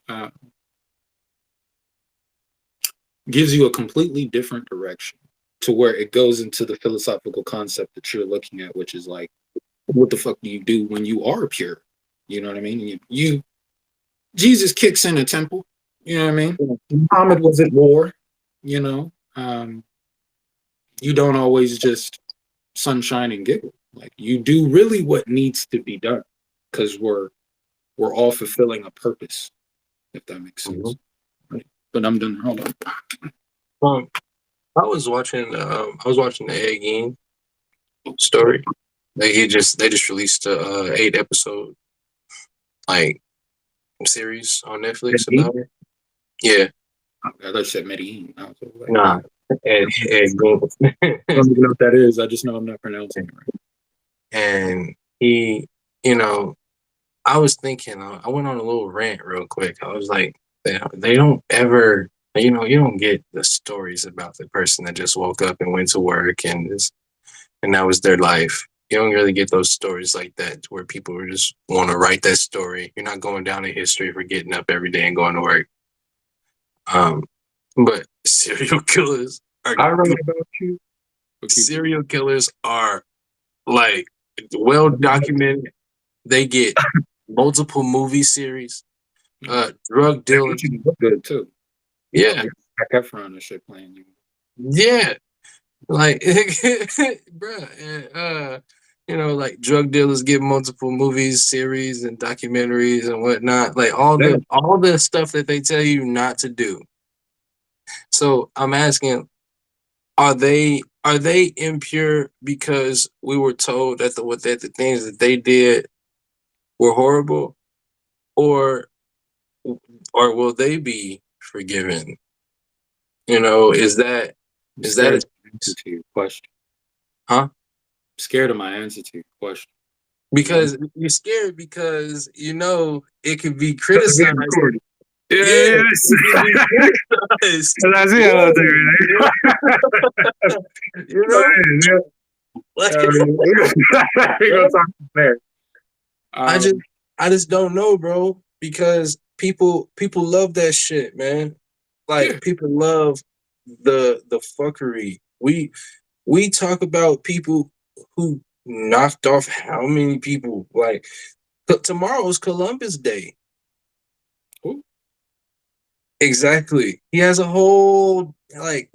gives you a completely different direction to where it goes into the philosophical concept that you're looking at, which is like, what the fuck do you do when you are pure? You know what I mean? Jesus kicks in a temple. You know what I mean? Muhammad was at war. You know, you don't always just sunshine and giggle. Like you do really what needs to be done because we're all fulfilling a purpose, if that makes sense. Mm-hmm. Right. But I'm done. Hold on. I was watching the Ed Gein story. They just released a 8-episode like series on Netflix about it. Yeah. I thought you said Medellin. I was like, Nah. Ed Gein. I don't even know what that is. I just know I'm not pronouncing it right. And he, I was thinking, I went on a little rant real quick. I was like, they don't ever, you don't get the stories about the person that just woke up and went to work and that was their life. You don't really get those stories like that where people just want to write that story. You're not going down in history for getting up every day and going to work. But serial killers are. I wrote about you. Serial killers are like well documented. They get multiple movie series. Drug dealing. Good too. Yeah. Zac Efron and shit playing you. Yeah. Like, bruh, like drug dealers get multiple movies, series, and documentaries and whatnot. Like all the stuff that they tell you not to do. So I'm asking, are they impure because we were told that the things that they did were horrible, or will they be forgiven? Is that answer to your question? Huh? I'm scared of my answer to your question. Because you're scared because it could be criticized. Yes. I just don't know, bro, because people love that shit, man. Like people love the fuckery. We talk about people who knocked off how many people. Like tomorrow's Columbus Day. Ooh. Exactly. He has a whole day.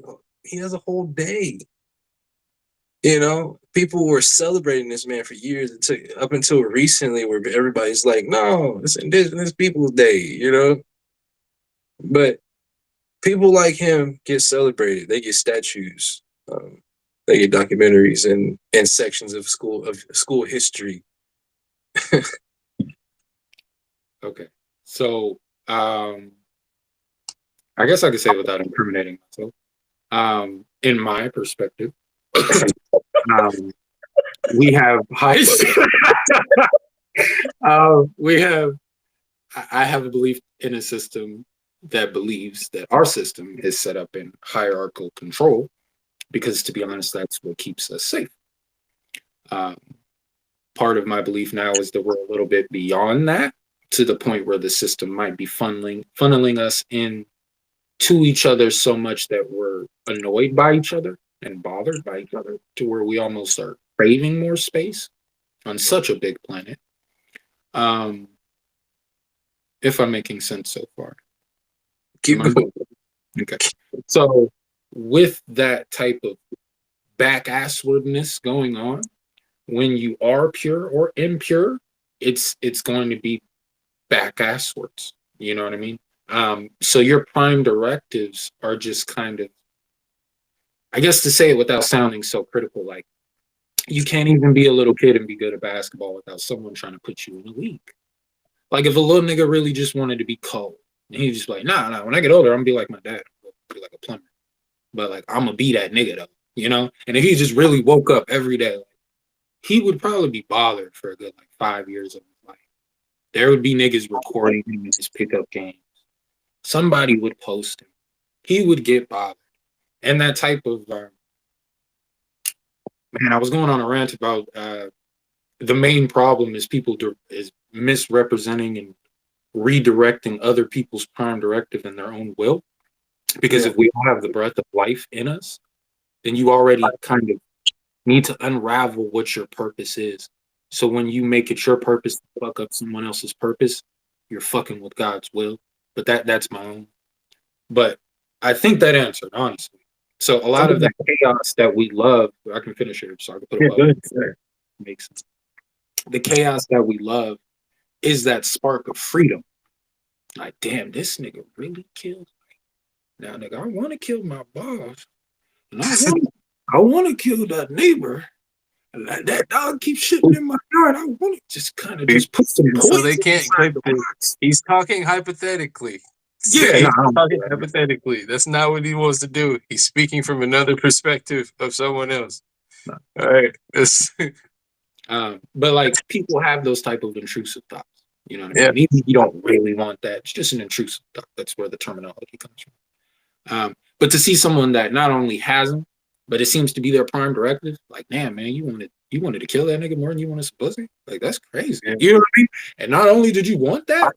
People were celebrating this man for years up until recently, where everybody's like, "No, it's Indigenous Peoples Day," But people like him get celebrated. They get statues. They get documentaries and sections of school history. Okay, so I guess I could say without incriminating myself. In my perspective, we have high. I have a belief in a system that believes that our system is set up in hierarchical control, because to be honest, that's what keeps us safe. Um, Part of my belief now is that we're a little bit beyond that, to the point where the system might be funneling us in to each other so much that we're annoyed by each other and bothered by each other, to where we almost are craving more space on such a big planet. Um, if I'm making sense so far. Keep going. Okay. So with that type of back-asswardness going on, when you are pure or impure, it's going to be back-asswards. You know what I mean? So your prime directives are just kind of, I guess to say it without sounding so critical, like you can't even be a little kid and be good at basketball without someone trying to put you in a league. Like if a little nigga really just wanted to be cold, and he's just like, nah, when I get older, I'm gonna be like my dad, be like a plumber. But like I'm gonna be that nigga though, you know? And if he just really woke up every day, like, he would probably be bothered for a good like 5 years of his life. There would be niggas recording him in his pickup games. Somebody would post him. He would get bothered. And that type of man, I was going on a rant about the main problem is people is misrepresenting and redirecting other people's prime directive in their own will. Because if we all have the breath of life in us, then you already kind of need to unravel what your purpose is. So when you make it your purpose to fuck up someone else's purpose, you're fucking with God's will. But that's my own. But I think that answered, honestly. So a lot of the chaos that we love, I can finish here, so I can put it up. Makes sense. The chaos that we love is that spark of freedom. Like, damn, this nigga really killed me. Now, nigga, I want to kill my boss. And I want to kill that neighbor. And that dog keeps shitting in my yard. I want to just kind of just put some poison. So they can't clip this. He's talking hypothetically. Yeah, He's talking hypothetically. That's not what he wants to do. He's speaking from another perspective of someone else. No. All right. But like people have those type of intrusive thoughts. You know what I mean? Even if you don't really want that, it's just an intrusive thought. That's where the terminology comes from. But to see someone that not only has them, but it seems to be their prime directive, like, damn, man, you wanted to kill that nigga more than you wanted some pussy? Like, that's crazy. Yeah. You know what I mean? And not only did you want that,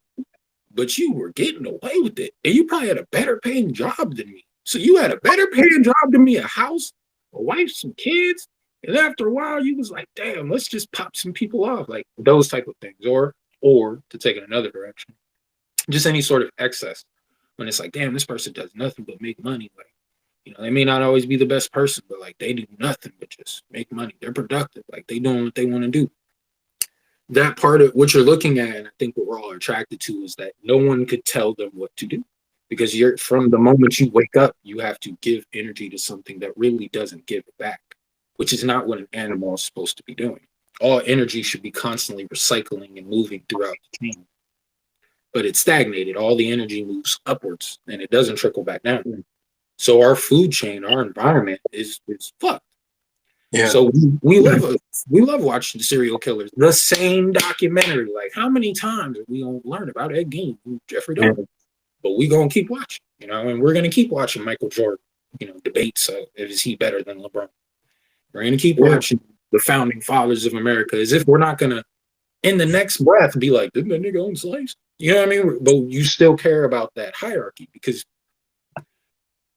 but you were getting away with it. And you probably had a better paying job than me. So you had a better paying job than me, a house, a wife, some kids. And after a while, you was like, damn, let's just pop some people off. Like those type of things. Or to take it another direction, just any sort of excess. When it's like, damn, this person does nothing but make money. Like, you know, they may not always be the best person, but like they do nothing but just make money. They're productive. Like they doing what they want to do. That part of what you're looking at, and I think what we're all attracted to, is that no one could tell them what to do. Because you're from the moment you wake up, you have to give energy to something that really doesn't give it back, which is not what an animal is supposed to be doing. All energy should be constantly recycling and moving throughout the chain. But it's stagnated. All the energy moves upwards and it doesn't trickle back down. So our food chain, our environment is fucked. Yeah. So we love watching serial killers. The same documentary. Like how many times are we gonna learn about Ed Gein and Jeffrey Dahmer? But we gonna keep watching, you know, and we're gonna keep watching Michael Jordan, you know, debates. Is he better than LeBron? We're gonna keep watching the founding fathers of America, as if we're not gonna, in the next breath, be like, didn't that nigga own slaves? You know what I mean? But you still care about that hierarchy because,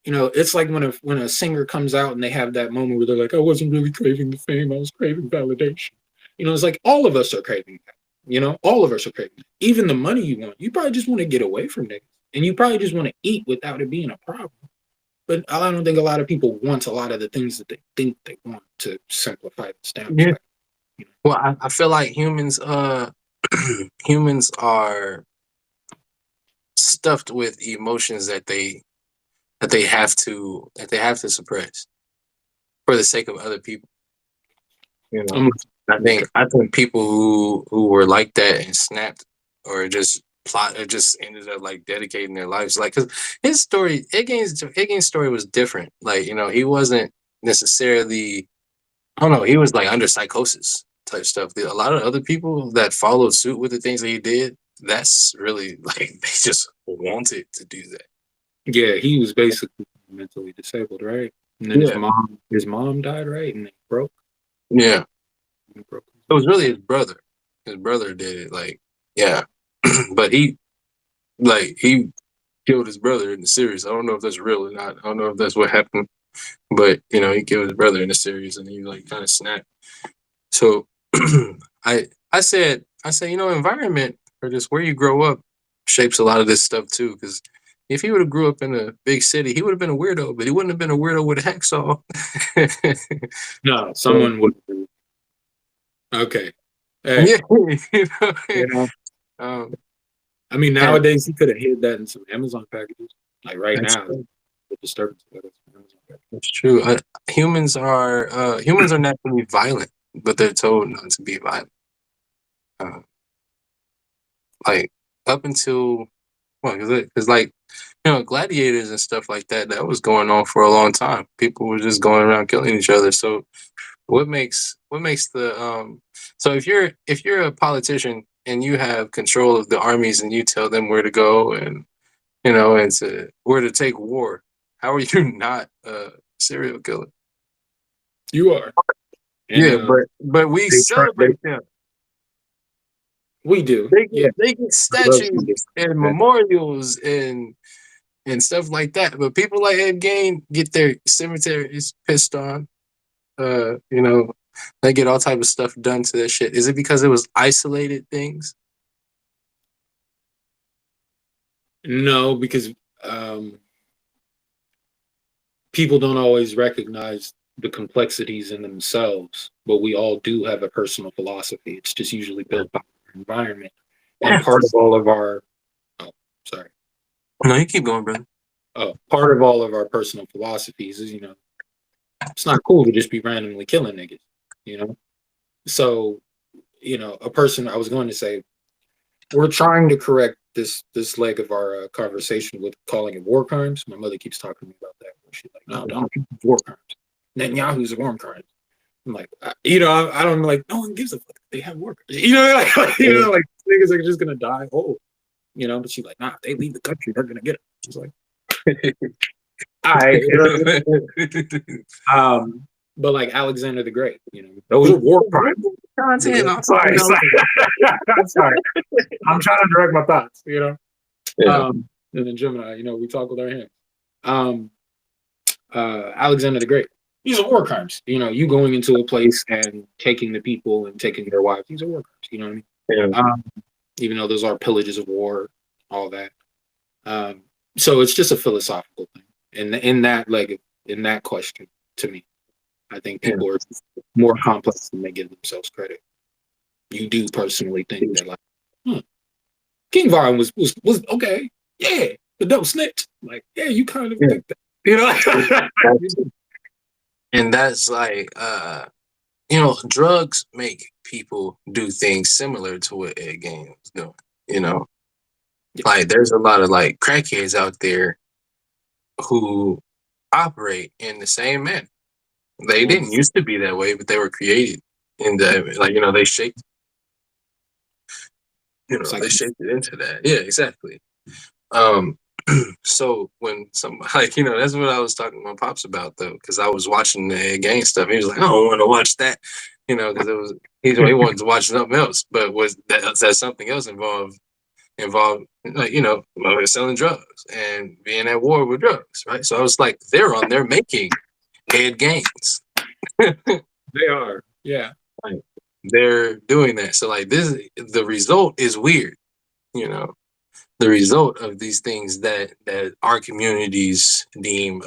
you know, it's like when a singer comes out and they have that moment where they're like, I wasn't really craving the fame, I was craving validation. You know, it's like all of us are craving that. You know, all of us are craving that. Even the money you want, you probably just want to get away from niggas. And you probably just want to eat without it being a problem. But I don't think a lot of people want a lot of the things that they think they want, to simplify this down. Yeah. Well, I feel like humans humans are stuffed with emotions that they have to suppress for the sake of other people. You know, I think people who were like that and snapped or just ended up like dedicating their lives, like, because his story, Ed Gein's story was different. Like, you know, he wasn't necessarily, I don't know, he was like under psychosis type stuff. A lot of other people that followed suit with the things that he did, that's really like they just wanted to do that. Yeah, he was basically mentally disabled, right? And then Yeah. his mom died, right? And they broke. Yeah. He broke. It was really his brother. His brother did it. Like, yeah. But he killed his brother in the series. I don't know if that's real or not. I don't know if that's what happened. But, he killed his brother in the series and he like kind of snapped. So I said, environment or just where you grow up shapes a lot of this stuff too. Because if he would have grew up in a big city, he would have been a weirdo, but he wouldn't have been a weirdo with a hacksaw. No, someone would. Okay. Hey, Yeah, you know, um, I mean, and nowadays he could have hid that in some Amazon packages. Like right that's now, true. the disturbance of it is Amazon package. That's true. Humans are naturally violent, but they're told not to be violent. Uh, like up until because like gladiators and stuff like that was going on for a long time. People were just going around killing each other. So what makes the so if you're a politician and you have control of the armies and you tell them where to go and and where to take war, how are you not a serial killer? You are, and Yeah, but we they try. celebrate them. We do, They yeah. get they get I love statues and that. memorials and stuff like that. But people like Ed Gein get their cemeteries pissed on. They get all type of stuff done to their shit. Is it because it was isolated things? No, because um, people don't always recognize the complexities in themselves, but we all do have a personal philosophy. It's just usually built by our environment. And Yeah. part of all of our, oh, sorry, No, you keep going, brother. part of all of our personal philosophies is, it's not cool to just be randomly killing niggas, you know? So, a person, I was going to say, we're trying to correct this leg of our conversation with calling it war crimes. My mother keeps talking to me about that. She's like, no, don't do war crimes. Netanyahu's a war crime. I'm like, I don't like. No one gives a fuck. They have war crimes. Like niggas are just gonna die. Oh, But she's like, nah, if they leave the country, they're gonna get it. She's like, all right. But like Alexander the Great, those are war crimes. Content. I'm sorry. I'm sorry. I'm trying to direct my thoughts, Yeah. and then Gemini, we talk with our hands. Alexander the Great, these are war crimes. You going into a place and taking the people and taking their wives, these are war crimes. You know what I mean? Yeah. Even though those are pillages of war, all that. So it's just a philosophical thing. And in that question, to me, I think people are more complex than they give themselves credit. You do personally think that, like, King Vaughn was okay. Yeah, the dope snitch. Like, yeah, you kind of think that. And that's like drugs make people do things similar to what Ed Gein was doing. Like there's a lot of like crackheads out there who operate in the same manner. They didn't used to be that way, but they were created in the they shaped they shaped it into that. Yeah, exactly. So when some that's what I was talking to my pops about though, because I was watching the Ed Gein stuff. He was like, I don't want to watch that, because he wanted to watch something else, but was that something else involved selling drugs and being at war with drugs, right? So I was like, they're making Ed Geins. They are, yeah. Like, they're doing that. So like the result is weird, the result of these things that our communities deem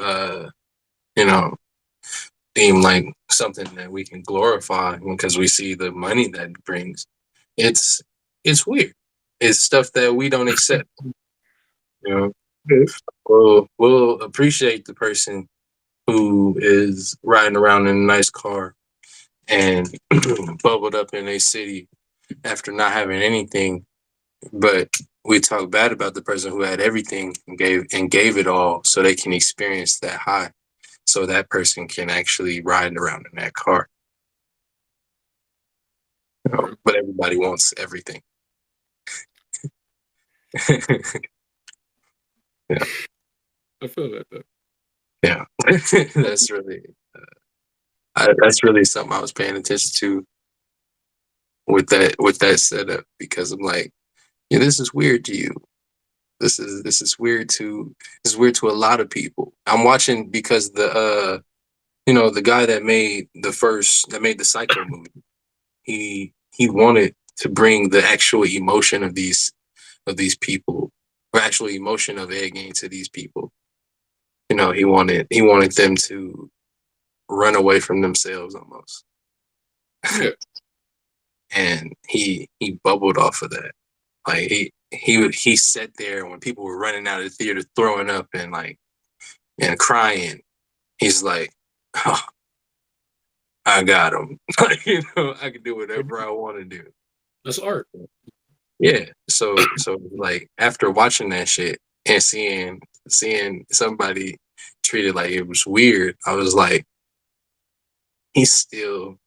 deem like something that we can glorify because we see the money that it brings. It's weird. It's stuff that we don't accept. We'll appreciate the person who is riding around in a nice car and bubbled up in a city after not having anything, but we talk bad about the person who had everything and gave it all so they can experience that high, so that person can actually ride around in that car. But everybody wants everything. Yeah. I feel that though. Yeah, that's really that's really something I was paying attention to with that setup, because I'm like, yeah, this is weird to you. This is weird to a lot of people. I'm watching because the guy that made the Psycho movie, he wanted to bring the actual emotion of these people, or actual emotion of Ed Gein to these people. He wanted them to run away from themselves almost. Yeah. And he bubbled off of that. Like he sat there when people were running out of the theater, throwing up and crying. He's like, oh, I got him. I can do whatever I want to do. That's art. Yeah. So like after watching that shit and seeing somebody treated like it was weird, I was like, he's still,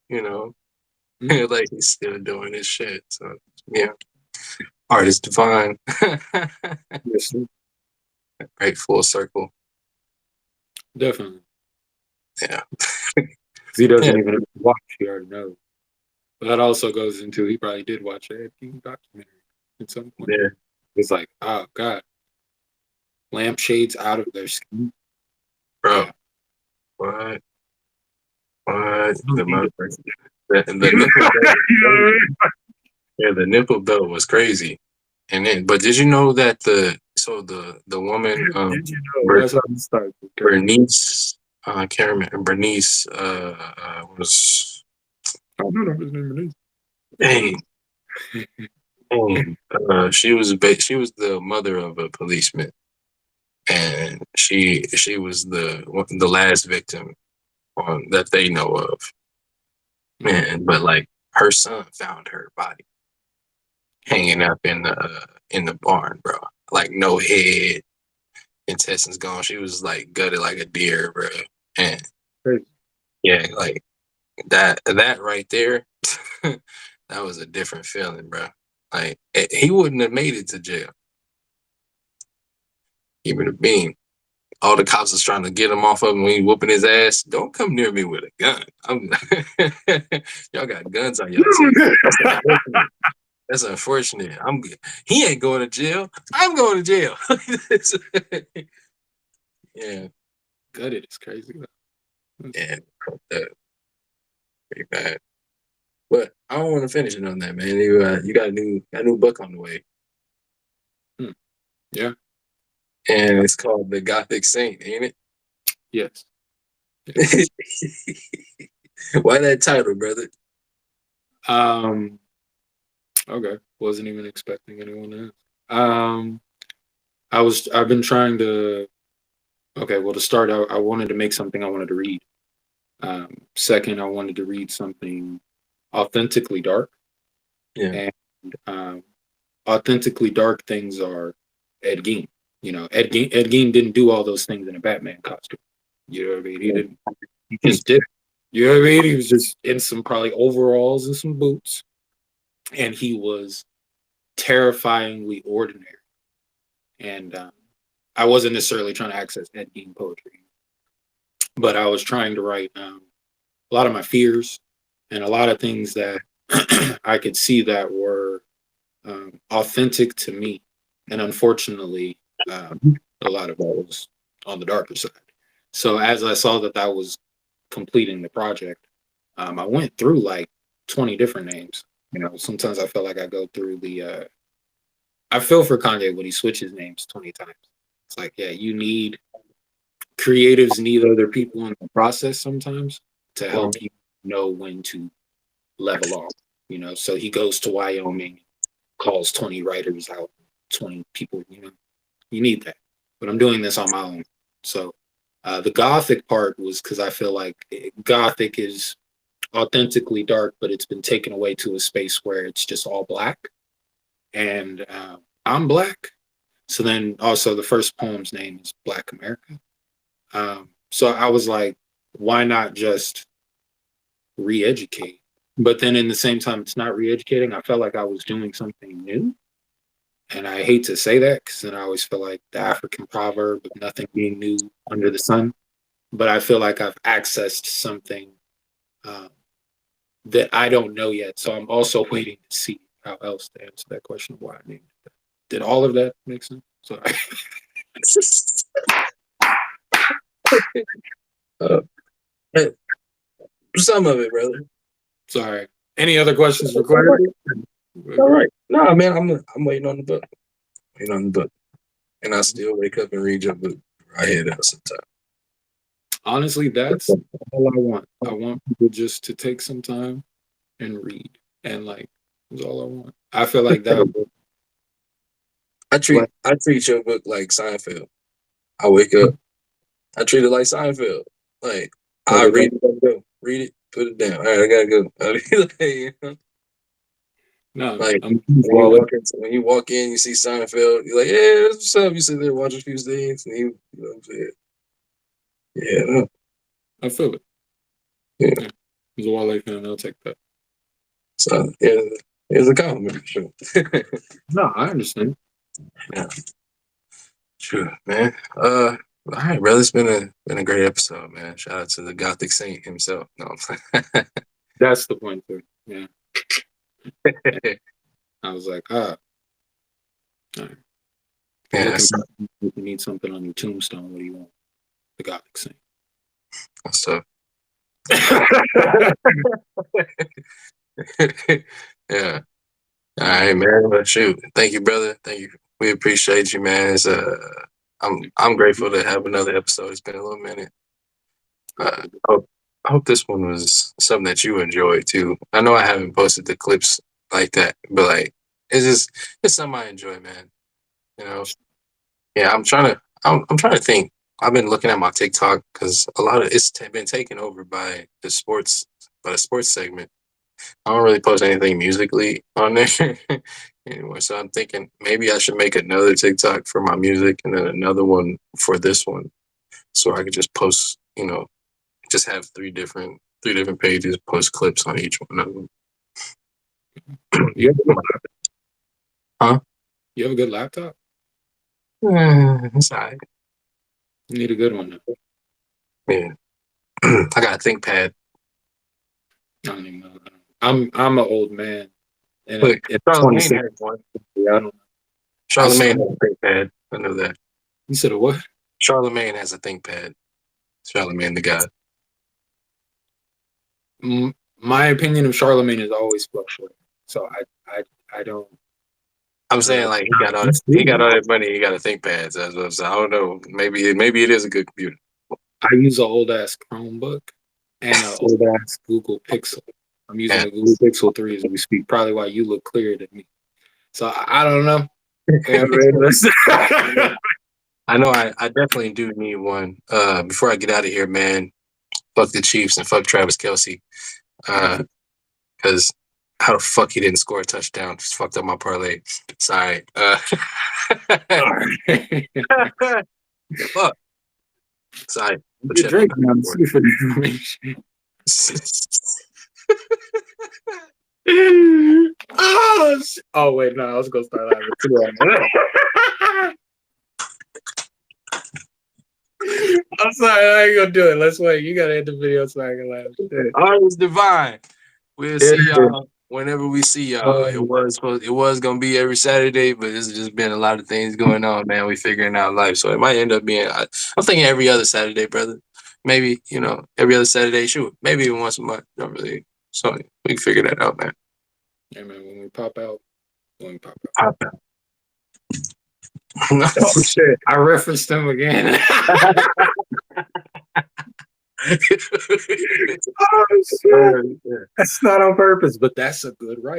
like he's still doing his shit. So yeah, art is divine. Yes, sir. Right, full circle. Definitely. Yeah. 'Cause he doesn't Yeah. even watch. He already knows. But that also goes into he probably did watch a documentary at some point. Yeah, It's like, oh God, lampshades out of their skin. bro. Yeah. What? What? No The need to- motherfucker. The nipple belt was crazy. Yeah, the nipple belt was crazy. And then, but did you know that the woman, Did you know? That's how it starts. Okay. Bernice, I can't remember, Bernice was, I don't know his name dang, she was the mother of a policeman, and she was the last victim on that they know of. Man, but like her son found her body hanging up in the barn, bro. Like no head, intestines gone. She was like gutted like a deer, bro. And Crazy. yeah, like that right there, that was a different feeling, bro. Like he wouldn't have made it to jail. He would have been. All the cops was trying to get him off of him when he whooping his ass. Don't come near me with a gun. Y'all got guns on y'all team. That's unfortunate. He ain't going to jail. I'm going to jail. Yeah. Gutted is crazy. Yeah. That pretty bad. But I don't want to finish it on that, man. You got a new book on the way. Yeah. And it's called The Gothic Saint, ain't it? Yes. Why that title, brother? Okay. Wasn't even expecting anyone to ask. I've been trying to. Okay. Well, to start out, I wanted to make something I wanted to read. Second, I wanted to read something authentically dark. Yeah. And authentically dark things are Ed Gein. Ed Gein didn't do all those things in a Batman costume. You know what I mean? He didn't. He just did it. You know what I mean? He was just in some probably overalls and some boots, and he was terrifyingly ordinary. And I wasn't necessarily trying to access Ed Gein poetry, but I was trying to write a lot of my fears and a lot of things that I could see that were authentic to me. And unfortunately, a lot of that was on the darker side. So as I saw that that was completing the project, I went through like 20 different names. Sometimes I feel like I go through I feel for Kanye when he switches names 20 times. It's like, yeah, creatives need other people in the process sometimes to help you know when to level off. So he goes to Wyoming, calls 20 writers out, 20 people. You need that. But I'm doing this on my own. So the Gothic part was because I feel like Gothic is authentically dark, but it's been taken away to a space where it's just all black. And I'm black. So then also the first poem's name is Black America. So I was like, why not just re-educate? But then in the same time, it's not re-educating. I felt like I was doing something new. And I hate to say that because then I always feel like the African proverb of nothing being new under the sun. but I feel like I've accessed something that I don't know yet. So I'm also waiting to see how else to answer that question of why I named it. Did all of that make sense? Sorry. Some of it, brother. Sorry. Any other questions for clarity? All right. No, man, I'm waiting on the book. Waiting on the book. And I still wake up and read your book. I hear that sometimes. Honestly, that's all I want. I want people just to take some time and read. And like, that's all I want. I feel like that would, I treat your book like Seinfeld. I wake up, I treat it like Seinfeld. Like I read it, go, read it, put it down. All right, I gotta go. no, Like I'm when you walk in, you see Seinfeld. You're like, "Yeah, what's up?" You sit there watch a few things, and you know what I'm saying? Yeah, I feel it. Yeah. He's a Wale fan, I'll take that. So yeah, it's a compliment for sure. No, I understand. Yeah, sure, man. All right, brother. It's been a great episode, man. Shout out to the Gothic Saint himself. No, I'm playing. That's the point too. Yeah. I was like, all right. Yeah, You need something on your tombstone. What do you want? The Gothic Saint. so yeah. All right, man. But shoot, thank you, brother. Thank you. We appreciate you, man. It's, I'm grateful to have another episode. It's been a little minute. I hope this one was something that you enjoyed too. I know I haven't posted the clips like that, but like it's something I enjoy, man. You know, yeah. I'm trying to think. I've been looking at my TikTok because a lot of it's been taken over by the sports segment. I don't really post anything musically on there anymore. So I'm thinking maybe I should make another TikTok for my music and then another one for this one. So I could just post, just have three different pages, post clips on each one of them. You have a good laptop? Huh? You have a good laptop? It's all right. You need a good one though. Yeah. I got a ThinkPad. I don't even know. I'm an old man. And Look, Charlemagne I has one. don't know. Charlemagne has a ThinkPad. I know that. You said a what? Charlemagne has a ThinkPad. Charlemagne the God. My opinion of Charlemagne is always fluctuating. So I don't. I'm saying like he got all that money. He got a ThinkPad. So I don't know. Maybe it is a good computer. I use an old ass Chromebook and an old ass Google Pixel. I'm using a Google Pixel 3 as we speak. Probably why you look clearer than me. So I don't know. I know I definitely do need one. Before I get out of here, man, fuck the Chiefs and fuck Travis Kelce. Because how the fuck he didn't score a touchdown just fucked up my parlay. Sorry. Fuck. Sorry. You're drinking on for the information. Oh wait, no, I was gonna start laughing. I'm sorry, I ain't gonna do it. Let's wait. You gotta end the video so I can laugh. All right, divine. We'll see y'all whenever we see y'all. It was gonna be every Saturday, but it's just been a lot of things going on, man. We figuring out life, so it might end up being. I'm thinking every other Saturday, brother. Maybe every other Saturday. Shoot, maybe even once a month. Don't really. So we can figure that out, man. Yeah, man. When we pop out. Pop out. Oh shit! I referenced him again. Oh shit! That's not on purpose, but that's a good right.